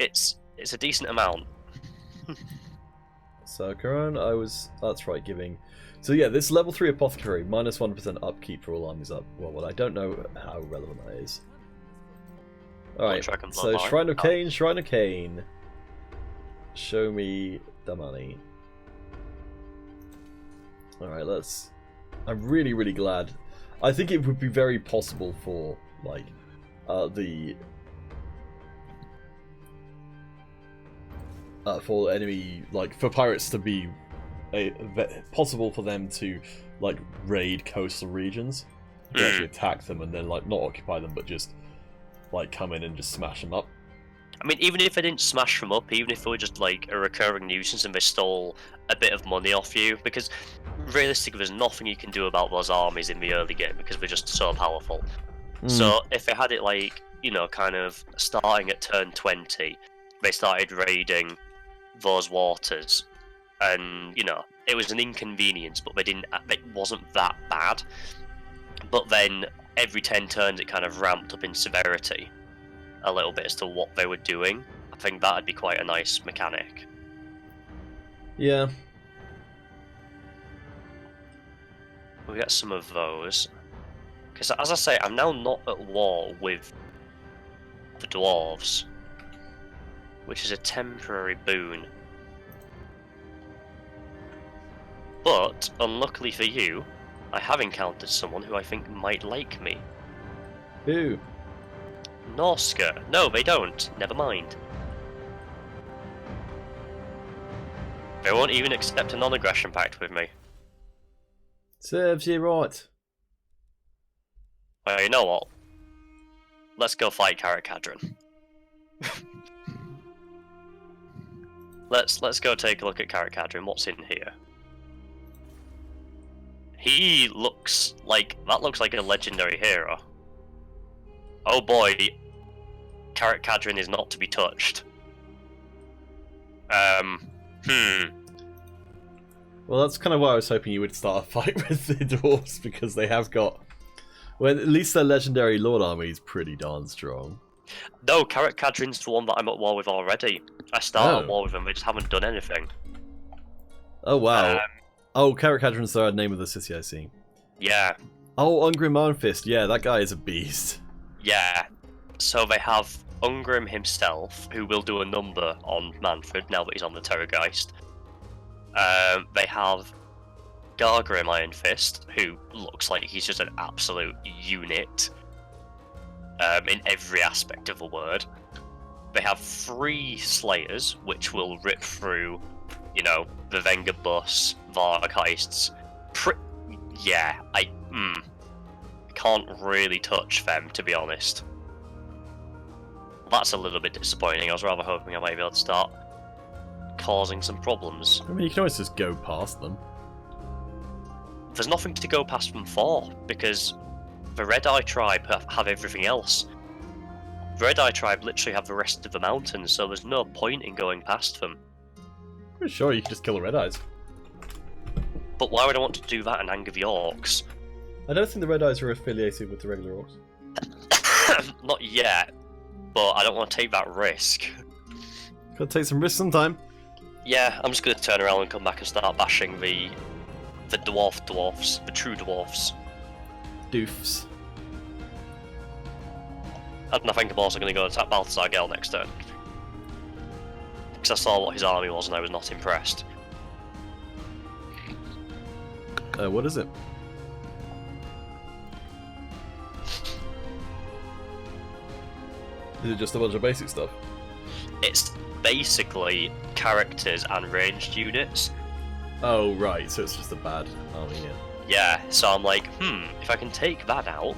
It's a decent amount. So, Karan, that's right, giving... So yeah, this level 3 Apothecary, minus 1% upkeep for all armies up. Well, I don't know how relevant that is. Alright, so Shrine of Cain, Shrine of Cain. Show me the money. Alright, I'm really, really glad. I think it would be very possible for, like, for enemy, like, for pirates to be possible for them to, like, raid coastal regions, to actually attack them and then, like, not occupy them, but just, like, come in and just smash them up. I mean, even if they didn't smash them up, even if they were just, like, a recurring nuisance and they stole a bit of money off you, because realistically there's nothing you can do about those armies in the early game because they're just so powerful. So if they had it, like, you know, kind of starting at turn 20, they started raiding those waters, and, you know, it was an inconvenience, but it wasn't that bad. But then every 10 turns it kind of ramped up in severity a little bit as to what they were doing. I think that'd be quite a nice mechanic. Yeah. We'll get some of those. Because, as I say, I'm now not at war with the dwarves, which is a temporary boon. But, unluckily for you, I have encountered someone who I think might like me. Who? Norska. No, they don't. Never mind. They won't even accept a non-aggression pact with me. Serves you right. Well, you know what? Let's go fight Carrot Cadron. Let's go take a look at Carrot Cadron. What's in here? He looks like... That looks like a legendary hero. Oh boy. Carrot Cadron is not to be touched. Well, that's kind of why I was hoping you would start a fight with the dwarves, because they have got... Well, at least their legendary lord army is pretty darn strong. No, Carrot Cadron's the one that I'm at war with already. I started at war with them, they just haven't done anything. Oh, wow. Carrot Cadron's the name of the city, I see. Yeah. Oh, Ungrim Ironfist. Yeah, that guy is a beast. Yeah. So they have Ungrim himself, who will do a number on Manfred now that he's on the Terrorgeist. They have Gargrim Iron Fist, who looks like he's just an absolute unit in every aspect of the word. They have 3 Slayers, which will rip through, you know, the Venga Bus, Varg Heists. Yeah, I can't really touch them, to be honest. That's a little bit disappointing. I was rather hoping I might be able to start causing some problems. I mean, you can always just go past them. There's nothing to go past them for, because the Red Eye tribe have everything else. The Red Eye tribe literally have the rest of the mountains, so there's no point in going past them. Pretty sure you can just kill the Red Eyes. But why would I want to do that and anger the Orcs? I don't think the Red Eyes are affiliated with the regular Orcs. Not yet, but I don't want to take that risk. Gotta take some risks sometime. Yeah, I'm just going to turn around and come back and start bashing the dwarfs, the true dwarfs. Doofs. And I think I'm also going to go attack Balthazar Gale next turn. Because I saw what his army was and I was not impressed. What is it? Is it just a bunch of basic stuff? It's basically characters and ranged units. Oh, right, so it's just a bad army, yeah. Yeah, so I'm like, if I can take that out,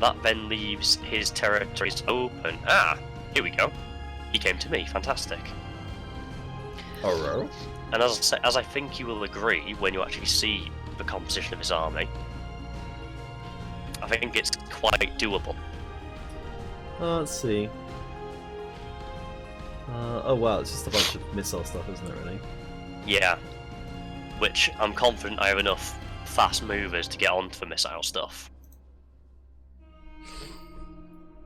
that then leaves his territories open. Ah, here we go. He came to me, fantastic. Oh, and as I think you will agree when you actually see the composition of his army, I think it's quite doable. let's see. Oh wow, it's just a bunch of missile stuff, isn't it, really? Yeah. Which I'm confident I have enough fast movers to get onto the missile stuff.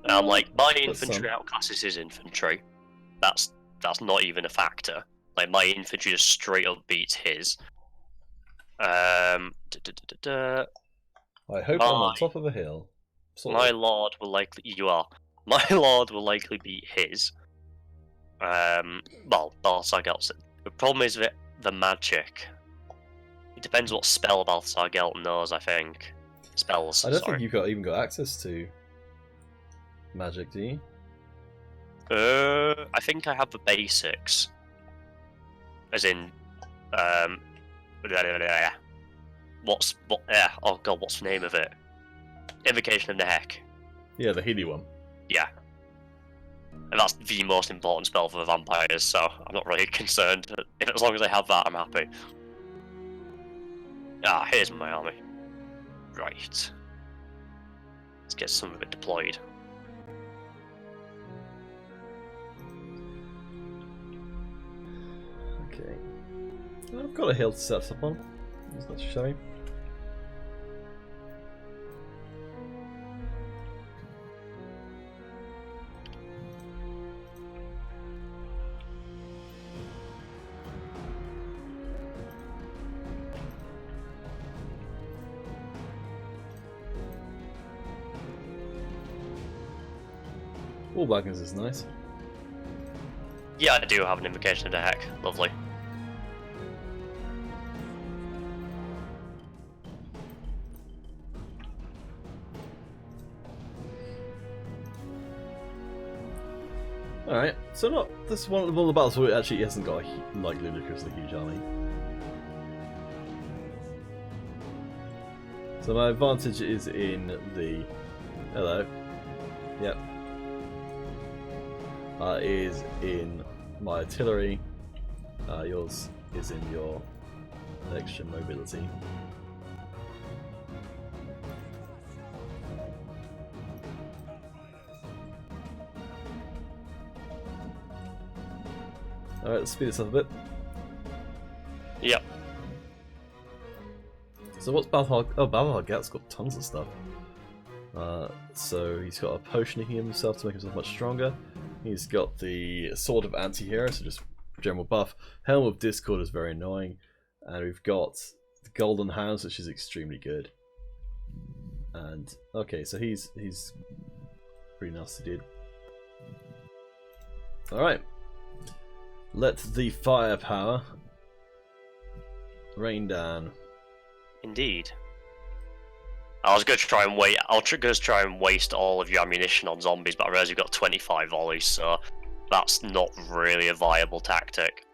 And I'm like, my infantry outclasses his infantry. That's not even a factor. Like, my infantry just straight up beats his. I hope I'm on top of a hill. My lord will likely... You are. My lord will likely beat his. Well, Balthasar Gelson. The problem is that the magic. It depends what spell Balthasar Gelton knows, I think. Spells, I don't think you've even got access to magic, do you? I think I have the basics. As in, oh god, what's the name of it? Invocation of the Heck. Yeah, the Healy one. Yeah. And that's the most important spell for the vampires, so I'm not really concerned. As long as I have that, I'm happy. Ah, here's my army. Right. Let's get some of it deployed. Okay. I've got a hill to set us up on. That's not show me. All wagons is nice. Yeah, I do have an invocation of the Heck. Lovely. Alright, so this is one of all the battles where it actually hasn't got a like ludicrously huge army. So my advantage is in the... Hello. Yep. Is in my artillery. Yours is in your extra mobility. Alright, let's speed this up a bit. Yep. So what's Balthar? Oh, Balthar Gat's got tons of stuff. So he's got a potion to heal himself to make himself much stronger. He's got the Sword of Anti-Hero, so just general buff. Helm of Discord is very annoying. And we've got the Golden Hounds, which is extremely good. And, okay, so he's pretty nasty dude. Alright. Let the firepower rain down. Indeed. I was going to try and wait. Just try and waste all of your ammunition on zombies, but I realised you've got 25 volleys, so that's not really a viable tactic.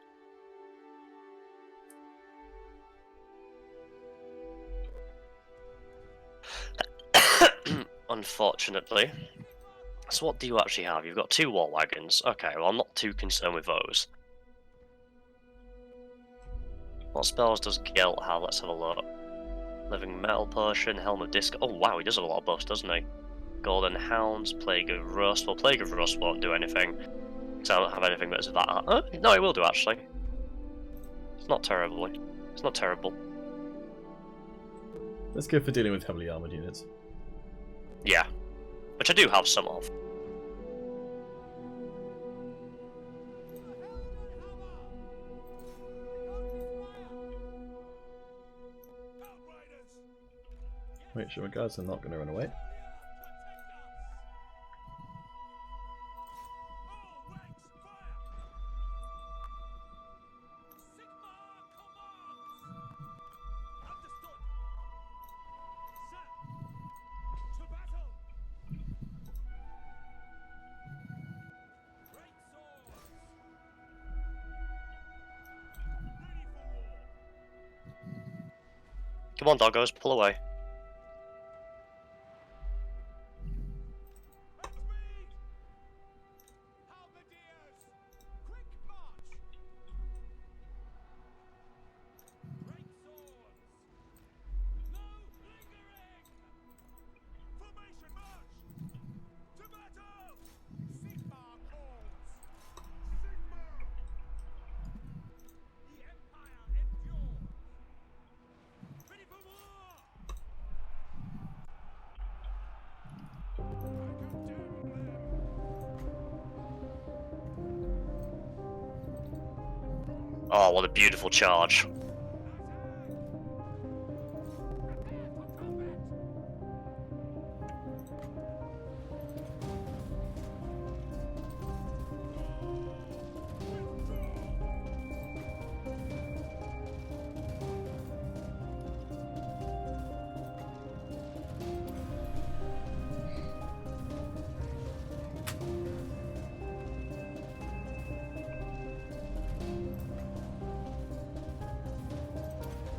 Unfortunately. So what do you actually have? You've got 2 war wagons. Okay, well I'm not too concerned with those. What spells does Gelt have? Let's have a look. Living Metal Potion, Helm of Disc. Oh wow, he does have a lot of buffs, doesn't he? Golden Hounds, Plague of Rust. Well, Plague of Rust won't do anything. So I don't have anything that's that. No, it will do actually. It's not terrible. It's not terrible. Let's go for dealing with heavily armoured units. Yeah. Which I do have some of. Make sure my guys are not going to run away. Come on, doggos, pull away. Oh, what a beautiful charge.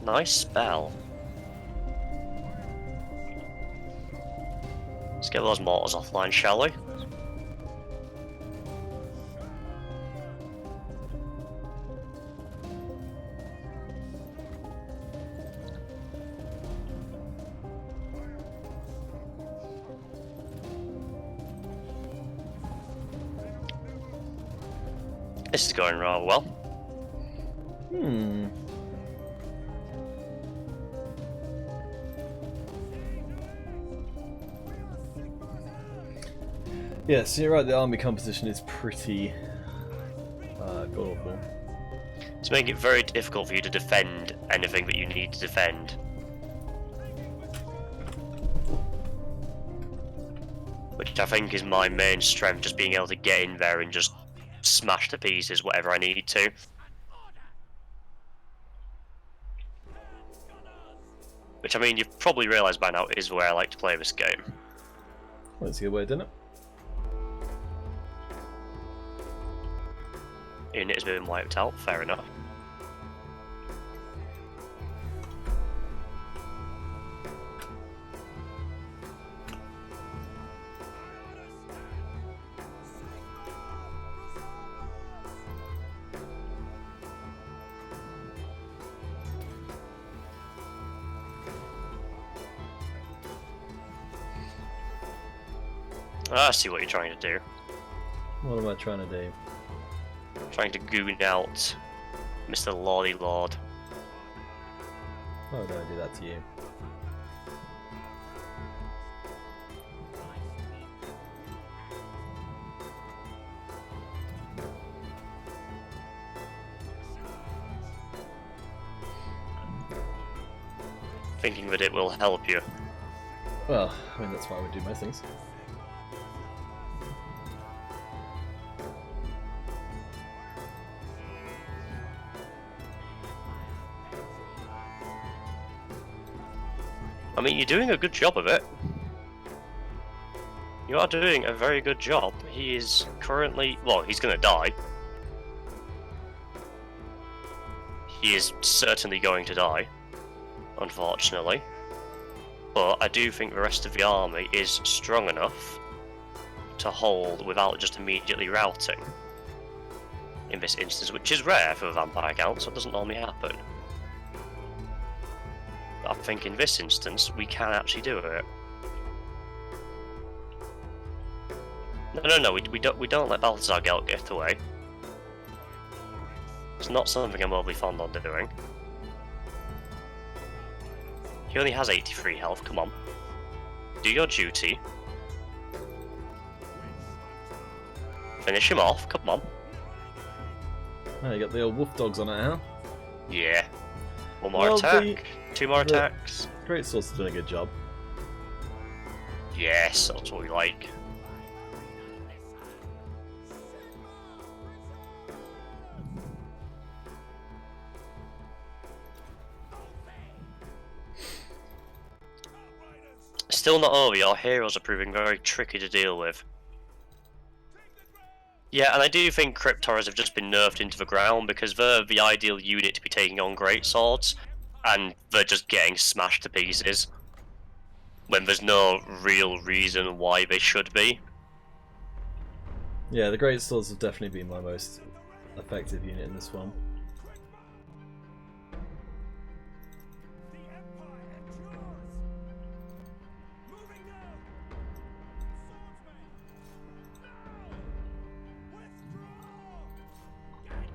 Nice spell. Let's get those mortars offline, shall we? This is going rather well. Yeah, so you're right, the army composition is pretty god-awful. It's making it very difficult for you to defend anything that you need to defend. Which I think is my main strength, just being able to get in there and just smash to pieces whatever I need to. Which, I mean, you've probably realised by now is where I like to play this game. Well, that's a good way of doing it. Unit has been wiped out, fair enough. I see what you're trying to do. What am I trying to do? Trying to goon out Mr. Lordy Lord. Why would I do that to you? Thinking that it will help you. Well, I mean, that's why I would do most things. I mean, you're doing a good job of it. You are doing a very good job. He is currently... well, he's gonna die. He is certainly going to die, unfortunately. But I do think the rest of the army is strong enough to hold without just immediately routing. In this instance, which is rare for a vampire count, so it doesn't normally happen. I think in this instance, we can actually do it. No, we don't let Balthazar get away. It's not something I'm overly fond of doing. He only has 83 health, come on. Do your duty. Finish him off, come on. Oh, you got the old wolf dogs on it, huh? Yeah. One more attack. Two more attacks. Great Swords is doing a good job. Yes, that's what we like. Still not over, your heroes are proving very tricky to deal with. Yeah, and I do think Cryptors have just been nerfed into the ground because they're the ideal unit to be taking on great swords. and they're just getting smashed to pieces when there's no real reason why they should be. Yeah, the Great Swords have definitely been my most effective unit in this one.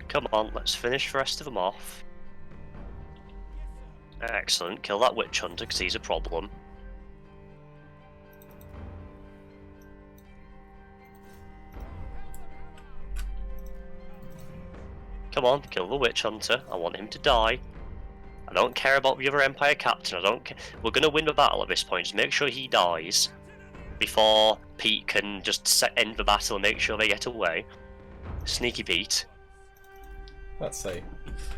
Come on, let's finish the rest of them off. Excellent, kill that witch hunter because he's a problem. Come on, kill the witch hunter. I want him to die. I don't care about the other Empire captain. I don't care. We're gonna win the battle at this point. Just make sure he dies before Pete can just end the battle and make sure they get away. Sneaky Pete. That's a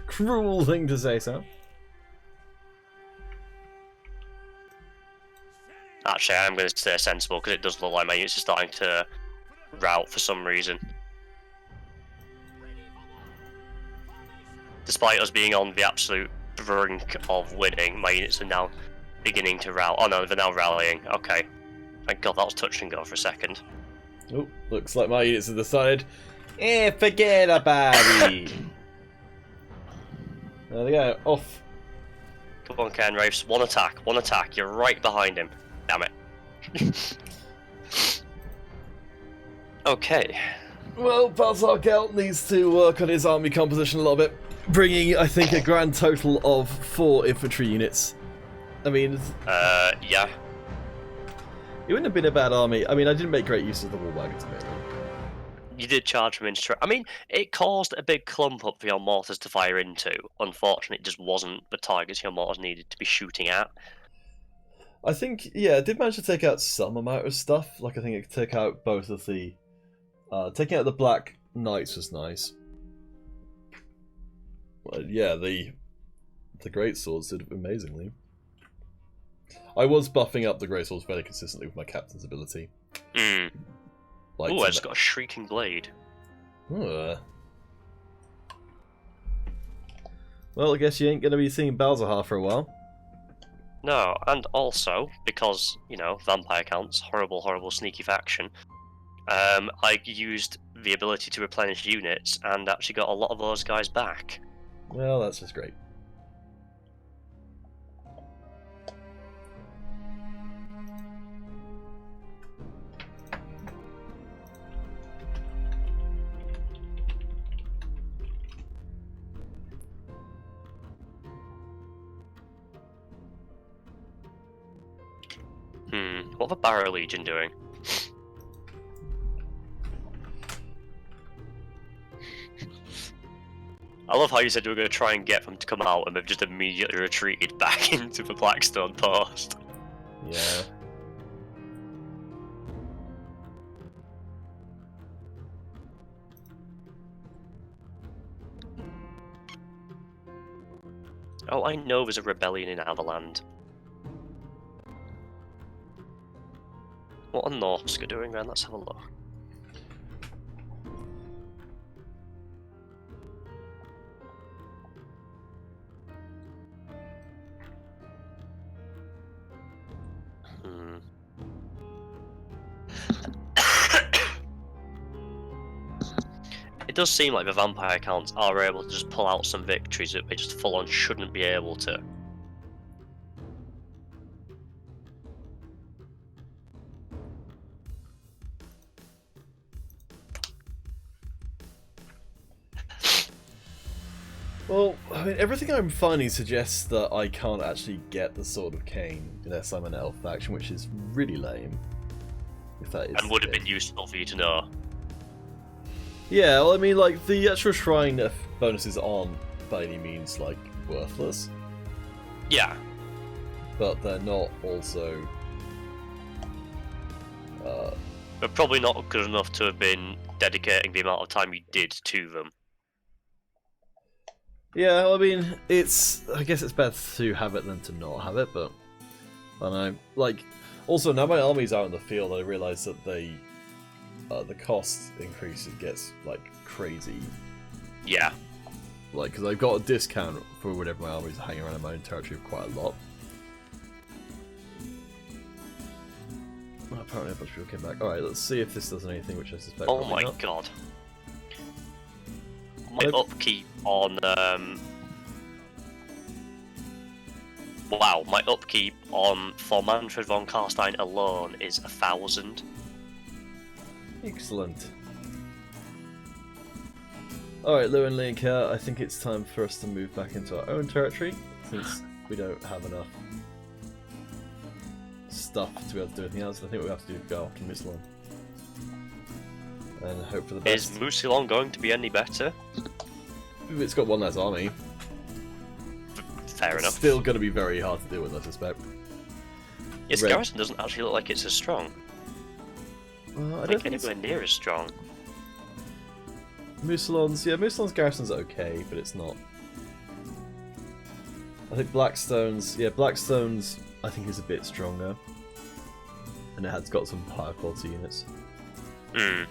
cruel thing to say, so. Actually, I'm going to stay sensible because it does look like my units are starting to rout for some reason. Despite us being on the absolute brink of winning, my units are now beginning to rout. Oh no, they're now rallying. Okay. Thank God that was touch and go for a second. Oh, looks like my units have decided, forget about it. There they go, off. Come on, Ken Wraiths. One attack. You're right behind him. Damn it. Okay. Well, Balthazar Gelt needs to work on his army composition a little bit, bringing, I think, a grand total of 4 infantry units. I mean... yeah. It wouldn't have been a bad army. I mean, I didn't make great use of the war wagons, maybe. You did charge them into... I mean, it caused a big clump up for your mortars to fire into. Unfortunately, it just wasn't the targets your mortars needed to be shooting at. I think, yeah, it did manage to take out some amount of stuff. Like, I think it took out both of the... taking out the Black Knights was nice. Well, yeah, the Great Swords did amazingly. I was buffing up the Great Swords fairly consistently with my captain's ability. Mm. Like Ooh, I just got a Shrieking Blade. Well, I guess you ain't going to be seeing Balzahar for a while. No, and also, because, you know, vampire counts, horrible, horrible sneaky faction, I used the ability to replenish units and actually got a lot of those guys back. Well, that's just great. What the Barrow Legion doing? I love how you said you were going to try and get them to come out and they've just immediately retreated back into the Blackstone Post. Yeah. Oh, I know there's a rebellion in Averland. What are Norska doing then? Let's have a look. It does seem like the vampire counts are able to just pull out some victories that they just full on shouldn't be able to. Well, I mean, everything I'm finding suggests that I can't actually get the Sword of Cain unless I'm an elf faction, which is really lame. If that is And would have been useful for you to know. Yeah, well, I mean, like, the actual shrine bonuses aren't by any means, like, worthless. Yeah. But they're not also... But probably not good enough to have been dedicating the amount of time you did to them. Yeah, well, I mean, I guess it's better to have it than to not have it, but... I don't know. Like, also, now my army's out in the field, I realise that the cost increase, it gets, like, crazy. Yeah. Like, because I've got a discount for whenever my armies are hanging around in my own territory quite a lot. Oh, apparently a bunch of people came back. Alright, let's see if this does anything, which I suspect Oh my not. god. My upkeep on wow, my upkeep on for Manfred von Karstein alone is 1,000. Excellent. Alright, Lou and Link, I think it's time for us to move back into our own territory, since we don't have enough stuff to be able to do anything else. I think what we have to do is go after Musilon. And hope for the best. Is Musilon going to be any better? It's got one less army. Fair It's enough. still going to be very hard to deal with, I suspect. Its Red. garrison doesn't actually look like it's as strong. I I don't think think anywhere near as strong. Musilon's garrison's okay, but it's not. I think Blackstone's I think is a bit stronger. And it has got some higher quality units. Hmm.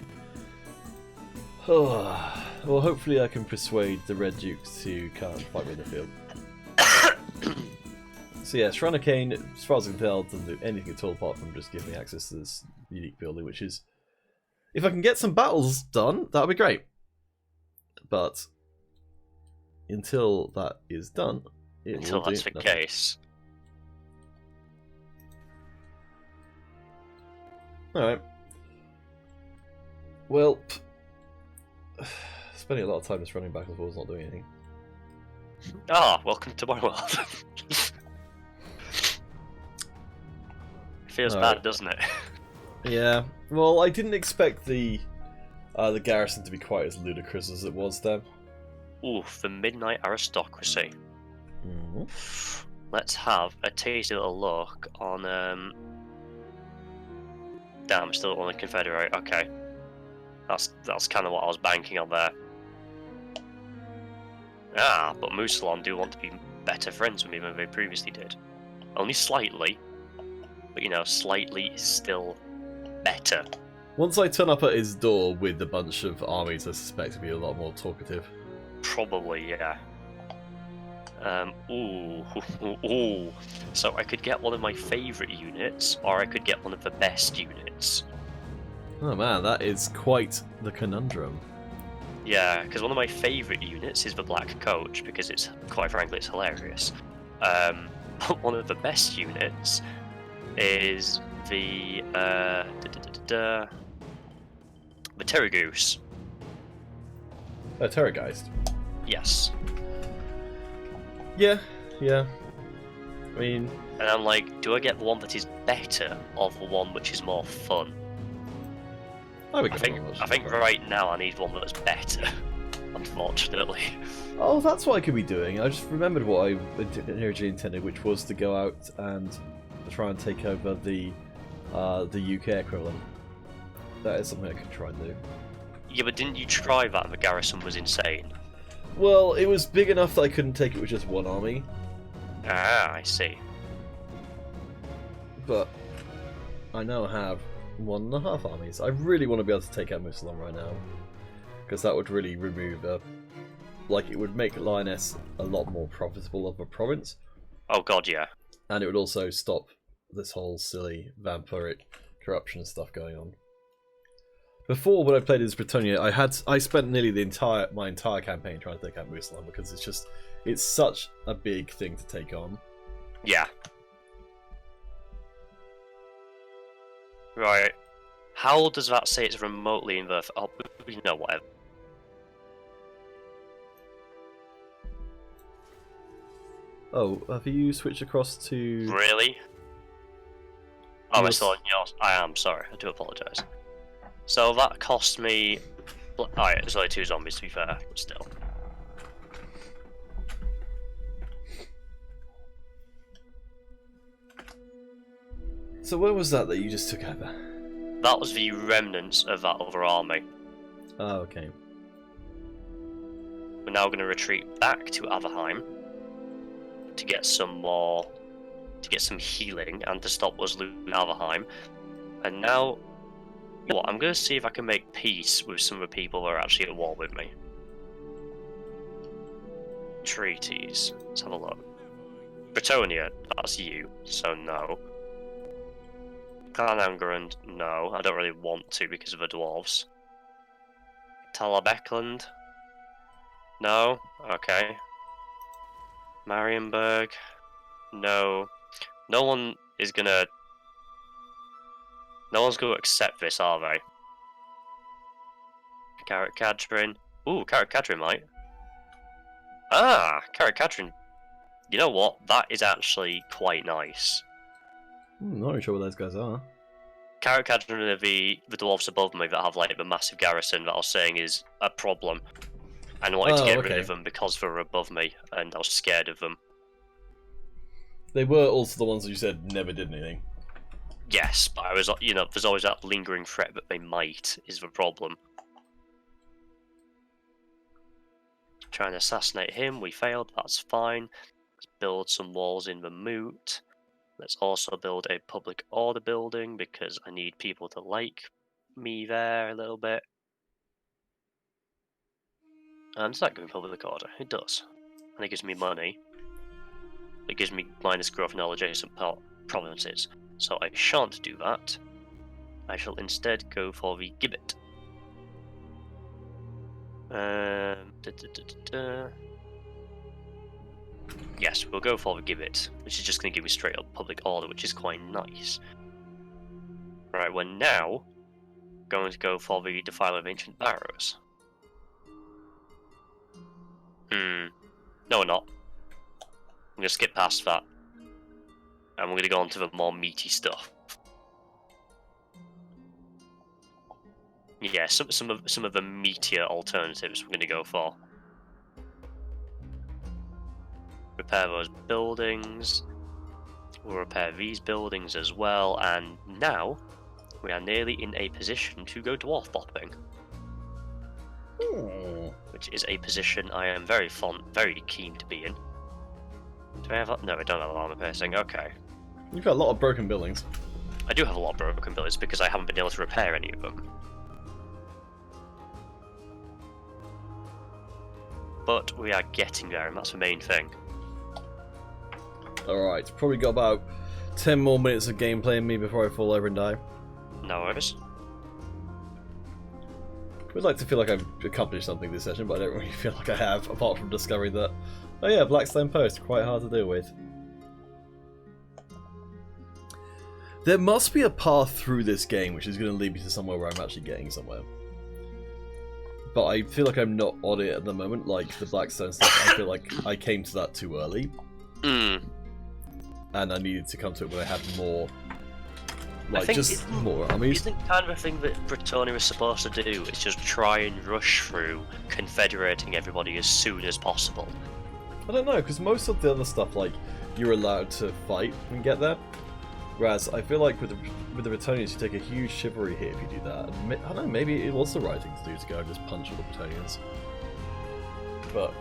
Well, hopefully I can persuade the Red Dukes to come and fight me in the field. So yeah, Shrine of Cain, as far as I can tell, doesn't do anything at all apart from just giving me access to this unique building, which is... If I can get some battles done, that would be great. But until that is done, Until that's the nothing. case. Alright. Well, spending a lot of time just running back and forth, not doing anything. Ah, welcome to my world. Feels Alright. bad, doesn't it? Yeah. Well, I didn't expect the garrison to be quite as ludicrous as it was then. Ooh, the Midnight Aristocracy. Let's have a tasty little look on. Damn, still on the Confederate. Okay, that's kind of what I was banking on there. Ah, but Musilon do want to be better friends with me than they previously did. Only slightly, but you know, slightly is still better. Once I turn up at his door with a bunch of armies, I suspect he'll be a lot more talkative. Probably, yeah. Ooh. So I could get one of my favourite units, or I could get one of the best units. Oh man, that is quite the conundrum. Yeah, because one of my favourite units is the Black Coach, because it's, quite frankly, it's hilarious. But one of the best units is the Terragoose. Terrorgeist. Yes. Yeah. I mean... And I'm like, do I get the one that is better, or the one which is more fun? I think right now I need one that's better, unfortunately. Oh, that's what I could be doing. I just remembered what I originally intended, which was to go out and try and take over the UK equivalent. That is something I could try and do. Yeah, but didn't you try that and the garrison was insane? Well, it was big enough that I couldn't take it with just one army, Ah, I see. but I now have 1.5 armies. I really want to be able to take out Musilon right now, because that would really remove it would make Lioness a lot more profitable of a province, Oh god, yeah. and it would also stop this whole silly vampiric corruption stuff going on. Before, when I played as Bretonnia, I spent nearly my entire campaign trying to take out Musilon, because it's such a big thing to take on. Yeah. Right. How does that say it's remotely inverted? Oh, you know, whatever. Oh, have you switched across to... Really? Oh, Yes. I still on yours. I am, sorry. I do apologise. So that cost me... Alright, there's only 2 zombies to be fair, but still. So where was that you just took over? That was the remnants of that other army. Oh, okay. We're now going to retreat back to Averheim to get some more... to get some healing and to stop us losing Averheim. And now... You know what, I'm going to see if I can make peace with some of the people who are actually at war with me. treaties. Let's have a look. Bretonia, that's you, so no. Clan Angerand, no. I don't really want to because of the dwarves. Talabekland? No? Okay. Marienburg? No. No one is gonna... No one's gonna accept this, are they? Carrot Cadrin. Ooh, Carrot Cadrin might. Ah, Carrot Cadrin. You know what? That is actually quite nice. Not really sure what those guys are. Carrot Cadrin are the dwarves above me that have like the massive garrison that I was saying is a problem. And I wanted to get rid of them because they were above me and I was scared of them. They were also the ones that you said never did anything. Yes, but I was, you know, there's always that lingering threat that they might is the problem. Trying to assassinate him, we failed, that's fine. Let's build some walls in the moot. Let's also build a public order building because I need people to like me there a little bit. Does that give me public order? It does. And it gives me money. It gives me minus growth in all adjacent provinces. So I shan't do that. I shall instead go for the gibbet. Yes, we'll go for the gibbet, which is just going to give me straight up public order, which is quite nice. Right, we're now going to go for the Defiler of Ancient Barrows. No, we're not. I'm going to skip past that. And we're going to go on to the more meaty stuff. Yeah, some of the meatier alternatives we're going to go for. Repair those buildings. We'll repair these buildings as well, and now we are nearly in a position to go dwarf bopping. Which is a position I am very keen to be in. Do I have? No, I don't have armor piercing. Okay. You've got a lot of broken buildings. I do have a lot of broken buildings because I haven't been able to repair any of them. But we are getting there, and that's the main thing. Alright, probably got about 10 more minutes of gameplay in me before I fall over and die. No worries. I'd like to feel like I've accomplished something this session, but I don't really feel like I have, apart from discovering that, oh yeah, Blackstone Post, quite hard to deal with. There must be a path through this game which is going to lead me to somewhere where I'm actually getting somewhere. But I feel like I'm not on it at the moment, like the Blackstone stuff. I feel like I came to that too early. And I needed to come to it when I had more, like, just more armies. Isn't kind of a thing that Bretonia is supposed to do, is just try and rush through confederating everybody as soon as possible? I don't know, because most of the other stuff, like, you're allowed to fight and get there. Whereas I feel like with the Bretonians, you take a huge chivalry hit if you do that. And I don't know, maybe it was the right thing to do to go and just punch all the Bretonians. But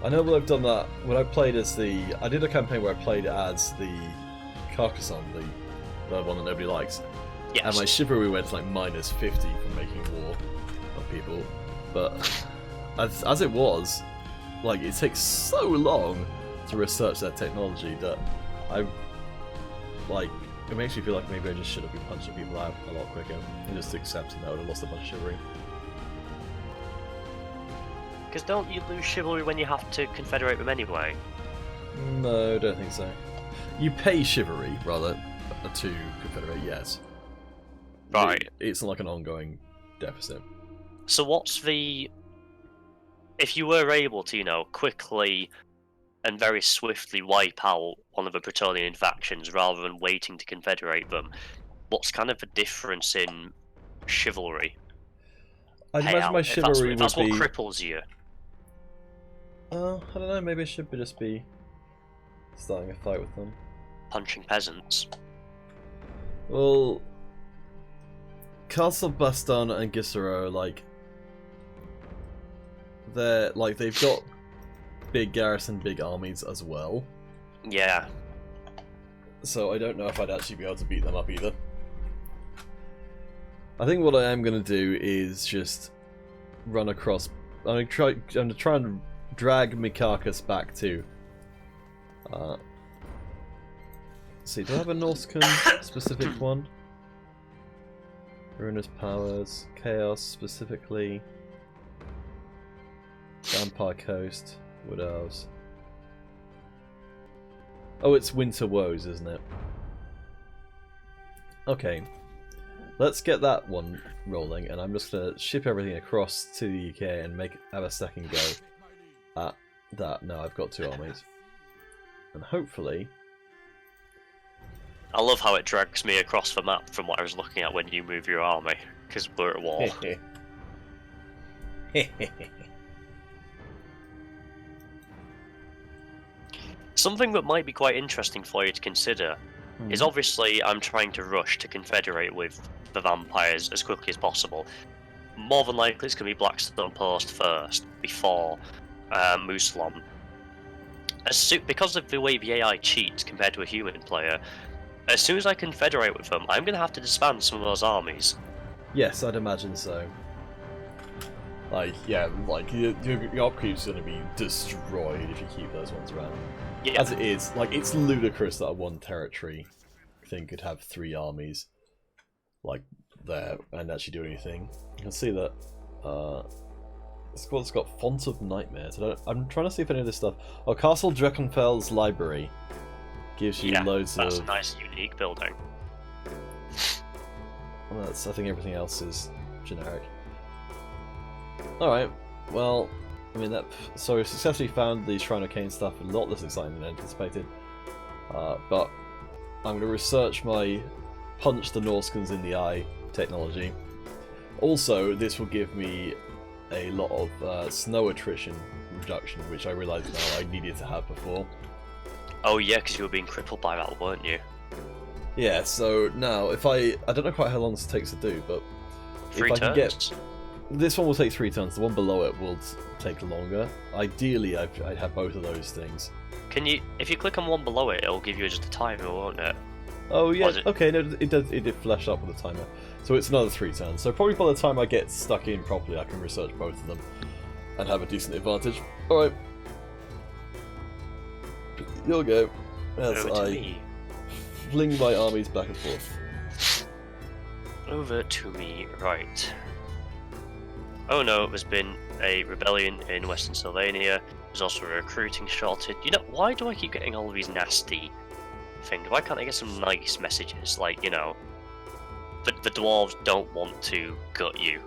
I know when I've done that, when I played as I did a campaign where I played as the Carcassonne, the one that nobody likes. Yes. And my chivalry went to like minus 50 from making war on people. But as it was, like, it takes so long to research that technology that it makes me feel like maybe I just should have been punching people out a lot quicker and just accepting that I would have lost a bunch of chivalry. Because don't you lose chivalry when you have to confederate them anyway? No, I don't think so. You pay chivalry, rather, to confederate, yes. Right. It's not like an ongoing deficit. So what's the... If you were able to, you know, quickly and very swiftly wipe out one of the Bretonian factions rather than waiting to confederate them, what's kind of the difference in chivalry? I'd imagine my chivalry would be... That's what cripples you. I don't know, maybe it should just be starting a fight with them. Punching peasants. Well, Castle Baston and Gisero, like, they've got big garrison, big armies as well. Yeah. So I don't know if I'd actually be able to beat them up either. I think what I am going to do is just run across I'm gonna try and drag Mikakus back too. Let's see, do I have a Norscan specific one? Ruinous Powers, Chaos specifically, Vampire Coast, what else? Oh, it's Winter Woes, isn't it? Okay, let's get that one rolling, and I'm just gonna ship everything across to the UK and have a second go at that. Now I've got 2 armies, and hopefully. I love how it drags me across the map from what I was looking at when you move your army, because we're at war. Something that might be quite interesting for you to consider is obviously I'm trying to rush to confederate with the vampires as quickly as possible. More than likely it's going to be Blackstone Post first, before Musalom. Because of the way the AI cheats compared to a human player, as soon as I confederate with them, I'm going to have to disband some of those armies. Yes, I'd imagine so. Like, yeah, like your upkeep's going to be destroyed if you keep those ones around. Yeah. As it is, like, it's ludicrous that a one territory thing could have 3 armies, like, there, and actually do anything. You can see that it's got Font of Nightmares. I'm trying to see if any of this stuff... Oh, Castle Dreckenfell's Library gives you loads of... that's a nice, unique building. Well, I think everything else is generic. Alright, well, I mean, so we successfully found the Shrine of Cain stuff a lot less exciting than anticipated. But I'm going to research my punch the Norskans in the eye technology. Also, this will give me a lot of snow attrition reduction, which I realise now I needed to have before. Oh yeah, because you were being crippled by that, weren't you? Yeah, so now, if I don't know quite how long this takes to do, but 3 if I turns? can get... This one will take 3 turns, the one below it will take longer. Ideally, I'd have both of those things. Can you, if you click on one below it, it'll give you just a timer, won't it? Oh yeah, okay, no, it did flash up with a timer. So it's another 3 turns. So probably by the time I get stuck in properly, I can research both of them and have a decent advantage. Alright. You'll go. As I fling my armies back and forth. Over to me, right. Oh no, there's been a rebellion in Western Sylvania. There's also a recruiting shortage. You know, why do I keep getting all of these nasty things? Why can't I get some nice messages? Like, you know, the dwarves don't want to gut you.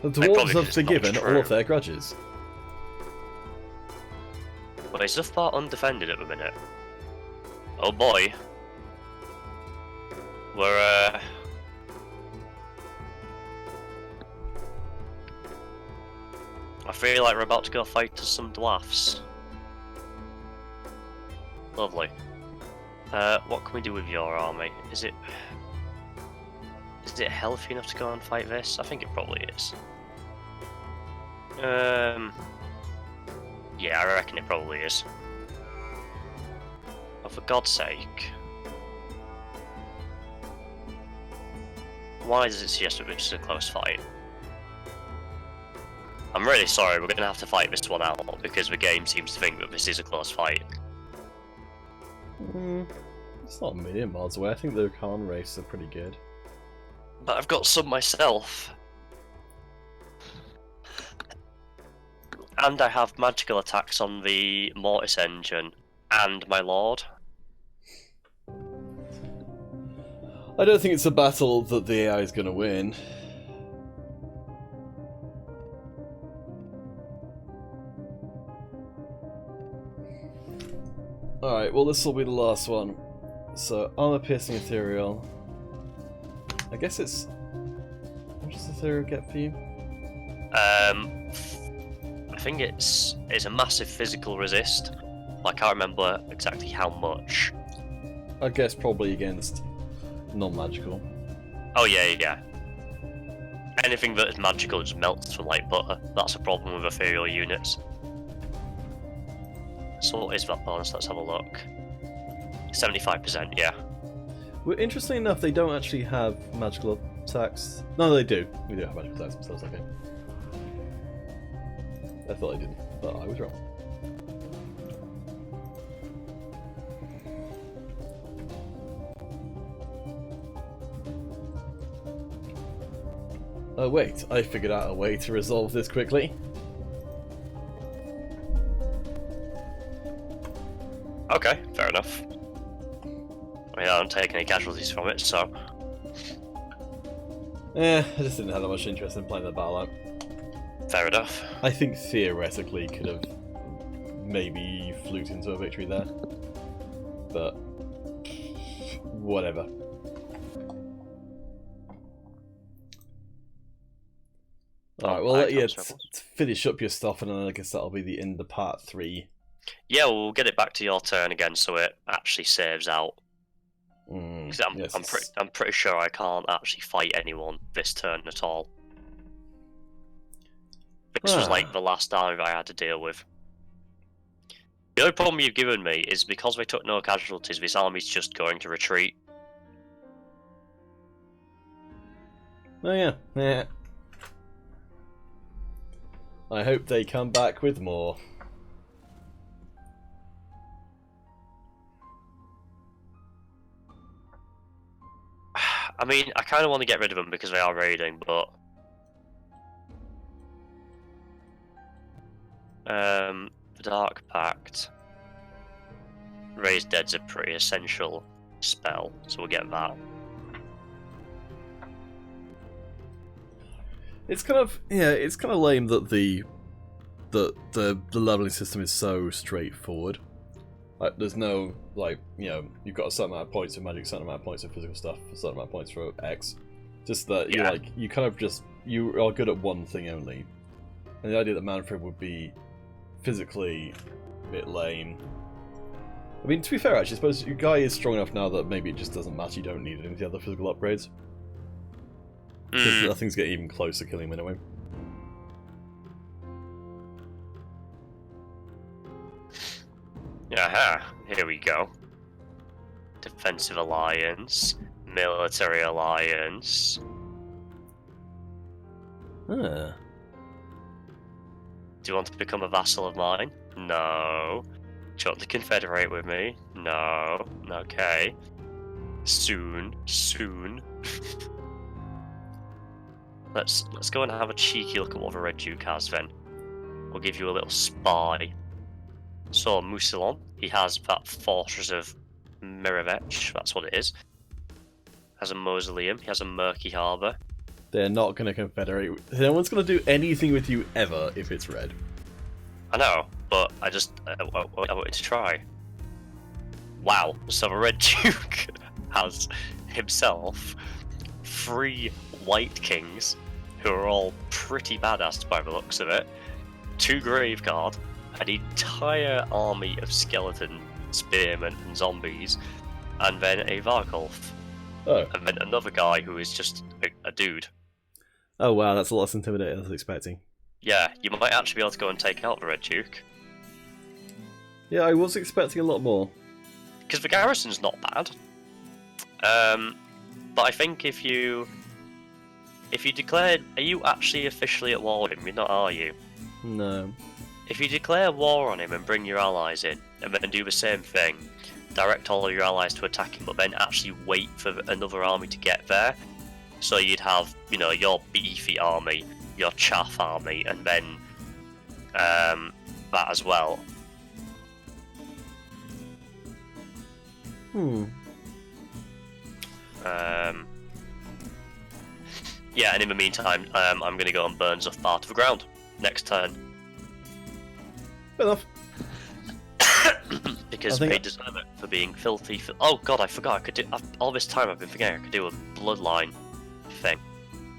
The dwarves have forgiven all of their grudges. But it's just far undefended at the minute. Oh boy. We're, I feel like we're about to go fight to some dwarfs. Lovely. What can we do with your army? Is it healthy enough to go and fight this? I think it probably is. Yeah, I reckon it probably is. Oh, for God's sake. Why does it suggest that this is a close fight? I'm really sorry, we're going to have to fight this one out, because the game seems to think that this is a close fight. It's not a million miles away. I think the Khan race are pretty good. But I've got some myself. And I have magical attacks on the Mortis engine and my Lord. I don't think it's a battle that the AI is going to win. Alright, well this will be the last one. So, armor piercing ethereal. I guess it's... What does ethereal get for you? I think it's a massive physical resist. I can't remember exactly how much. I guess probably against non-magical. Oh yeah. Anything that is magical just melts from like butter. That's a problem with ethereal units. So what is that bonus? Let's have a look. 75%, yeah. Well, interestingly enough, they don't actually have magical attacks. No, they do. We do have magical attacks themselves, okay. I thought I did, but I was wrong. Oh wait, I figured out a way to resolve this quickly. Okay, fair enough. I mean, I don't take any casualties from it, so... I just didn't have that much interest in playing the battle out. Fair enough. I think theoretically could have maybe fluked into a victory there. But... whatever. Alright, we'll let you finish up your stuff, and then I guess that'll be the end of part 3. Yeah, we'll get it back to your turn again, so it actually saves out. Yes, I'm pretty sure I can't actually fight anyone this turn at all. This was like the last army I had to deal with. The only problem you've given me is because we took no casualties, this army's just going to retreat. Oh yeah. I hope they come back with more. I mean, I kind of want to get rid of them because they are raiding, but... the Dark Pact. Raise Dead's a pretty essential spell, so we'll get that. It's kind of lame that the leveling system is so straightforward. Like, there's no, like, you know, you've got a certain amount of points for magic, a certain amount of points for physical stuff, a certain amount of points for X. Just that you're like, you kind of just, you are good at one thing only. And the idea that Manfred would be physically a bit lame. I mean, to be fair, actually, I suppose your guy is strong enough now that maybe it just doesn't matter, you don't need any of the other physical upgrades. Because nothing's getting even close to killing him anyway. Aha, here we go. Defensive alliance, military alliance. Ah. Do you want to become a vassal of mine? No. Do you want to confederate with me? No. Okay. Soon. Let's go and have a cheeky look at what the Red Duke has then. We'll give you a little spy. So Mousillon, he has that fortress of Mirevech, that's what it is. Has a mausoleum, he has a murky harbour. They're not going to confederate. No one's going to do anything with you ever if it's red. I know, but I wanted to try. Wow, so the Red Duke has himself 3 White Kings, who are all pretty badass by the looks of it, 2 Graveguard, an entire army of skeleton spearmen and zombies, and then a Vargolf. Oh. And then another guy who is just a dude. Oh wow, that's a lot less intimidating than I was expecting. Yeah, you might actually be able to go and take out the Red Duke. Yeah, I was expecting a lot more. Because the garrison's not bad. But I think if you declared... Are you actually officially at war with him? You're not, are you? No. If you declare war on him and bring your allies in, and then do the same thing, direct all of your allies to attack him, but then actually wait for another army to get there, so you'd have, you know, your beefy army, your chaff army, and then that as well. Yeah, and in the meantime, I'm going to go and burn stuff part of the ground next turn. Fair enough. Because they deserve it for being filthy. Oh god, I forgot I could do. All this time I've been forgetting I could do a bloodline thing.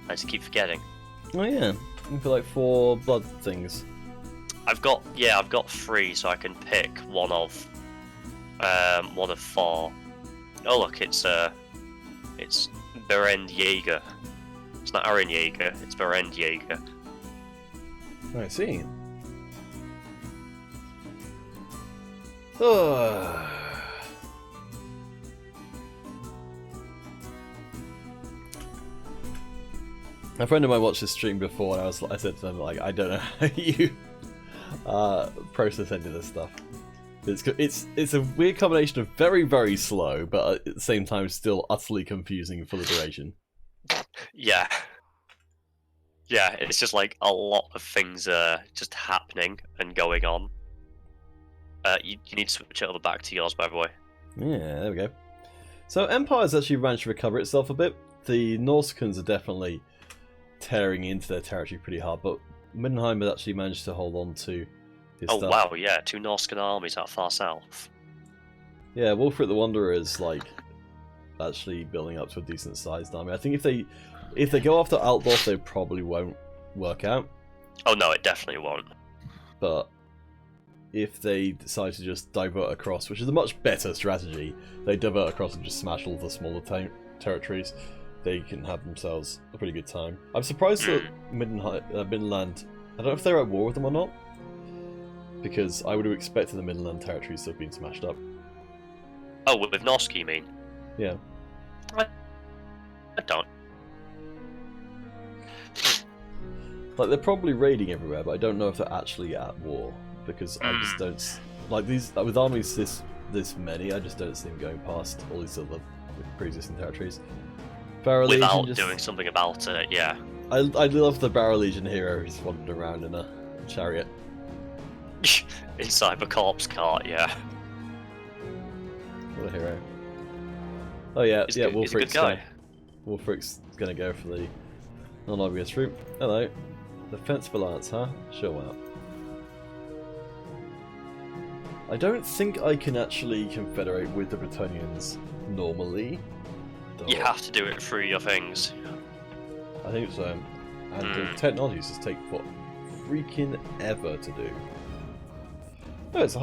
I just keep forgetting. Oh yeah, you feel like 4 blood things. I've got 3, so I can pick one of 4. Oh look, it's Berend Jaeger. It's not Aaron Jaeger, it's Berend Jaeger. I see. Oh. A friend of mine watched this stream before, and I said to them, like, I don't know how you process any of this stuff. It's a weird combination of very, very slow, but at the same time still utterly confusing for the duration. Yeah. Yeah, it's just like a lot of things just happening and going on. You need to switch it over back to yours, by the way. Yeah, there we go. So Empire's actually managed to recover itself a bit. The Norsicans are definitely tearing into their territory pretty hard, but Middenheim has actually managed to hold on to his stuff. Wow, yeah, 2 Norscan armies out far south. Yeah, Wolfric the Wanderer is like actually building up to a decent sized army. I think if they go after Altdorf, they probably won't work out. Oh no, it definitely won't. But if they decide to just divert across, which is a much better strategy, they divert across and just smash all the smaller territories, they can have themselves a pretty good time. I'm surprised that Midland, I don't know if they're at war with them or not, because I would have expected the Midland territories to have been smashed up. Oh, with Norsk, you mean? Yeah. I don't. Like, they're probably raiding everywhere, but I don't know if they're actually at war, because I just don't... Like, these with armies this many, I just don't see them going past all these other pre-existing territories. Barrow Without Legion doing something about it, yeah. I love the Barrow Legion hero who's wandering around in a chariot. Inside the corpse cart, yeah. What a hero. Oh yeah, He's a good guy. Wolfric's gonna go for the non-obvious route. Hello. Defense balance, huh? Sure, well. I don't think I can actually confederate with the Bretonnians normally. You have to do it through your things. I think so. And the technologies just take what freaking ever to do. Oh, it's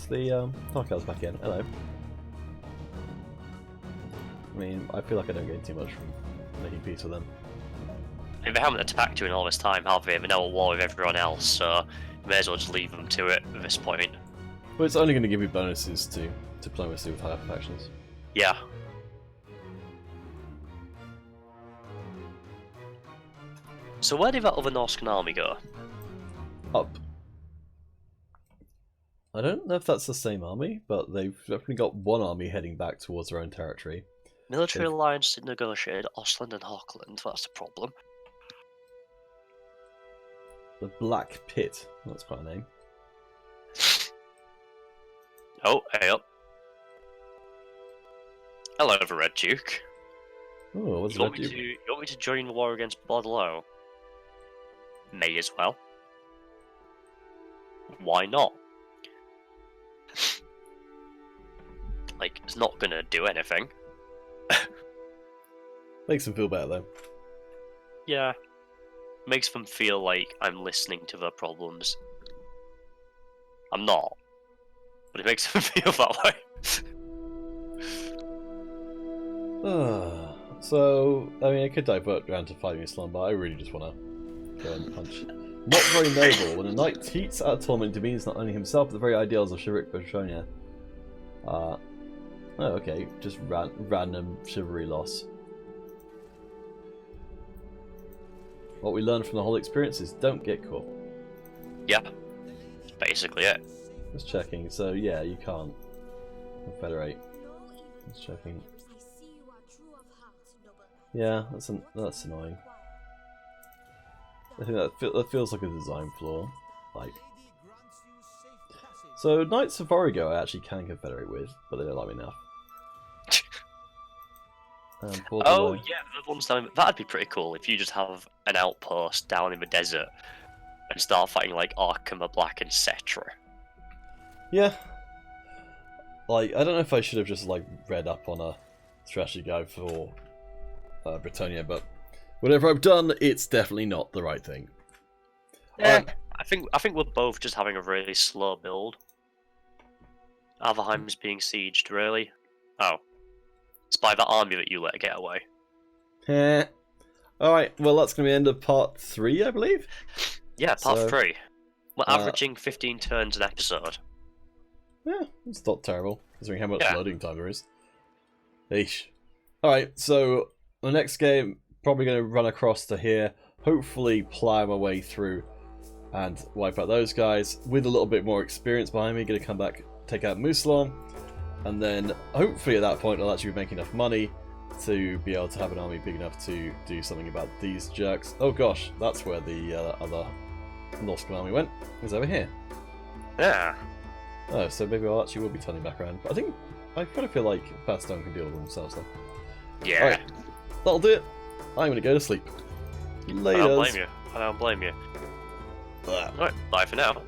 the Tarkals back in. Hello. I mean, I feel like I don't gain too much from making peace with them. If they haven't attacked you in all this time, have they? They're now at war with everyone else, so you may as well just leave them to it at this point. Well, it's only going to give you bonuses to diplomacy with higher factions. Yeah. So where did that other Norscan army go? Up. I don't know if that's the same army, but they've definitely got one army heading back towards their own territory. Military alliance negotiated Ostland and Hochland, that's the problem. The Black Pit. That's quite a name. Oh, hey up. Hello, the Red Duke. Oh, what's You want me to join the war against Bordeaux? May as well. Why not? Like, it's not gonna do anything. Makes them feel better though. Yeah. Makes them feel like I'm listening to their problems. I'm not. But it makes them feel that way. So, I mean, I could divert around to fighting Islam, but I really just want to go and punch. Not very noble. When a knight cheats at a tournament, demeans not only himself, but the very ideals of chivalric Bretonnia. Oh, okay. Just random chivalry loss. What we learned from the whole experience is don't get caught. Yeah. That's basically it. Just checking. So, yeah, you can't confederate. Just checking. Yeah, that's annoying. I think that feels like a design flaw. Like, so Knights of Origo I actually can confederate with, but they don't like me enough. Oh yeah, the ones down. That'd be pretty cool if you just have an outpost down in the desert and start fighting like Arkham, Black, and Cetra. Yeah. Like, I don't know if I should have just like read up on a strategy guide for Bretonnia, but whatever I've done, it's definitely not the right thing. Yeah, I think we're both just having a really slow build. Alverheim's being sieged, really. Oh. It's by the army that you let get away. Alright, well that's going to be the end of part 3, I believe? Yeah, part 3. We're averaging 15 turns an episode. Yeah, it's not terrible, considering how much loading time there is. Eesh. Alright, so the next game, probably going to run across to here, hopefully plow my way through and wipe out those guys. With a little bit more experience behind me, going to come back, take out Musalon, and then hopefully at that point I'll actually be making enough money to be able to have an army big enough to do something about these jerks. Oh gosh, that's where the other Norscan army went. It's over here. Yeah. Oh, so maybe I actually will be turning back around. But I kind of feel like Bastogne can deal with themselves though. Yeah. Alright, that'll do it. I'm going to go to sleep. Later. I don't blame you. I don't blame you. Alright, bye for now.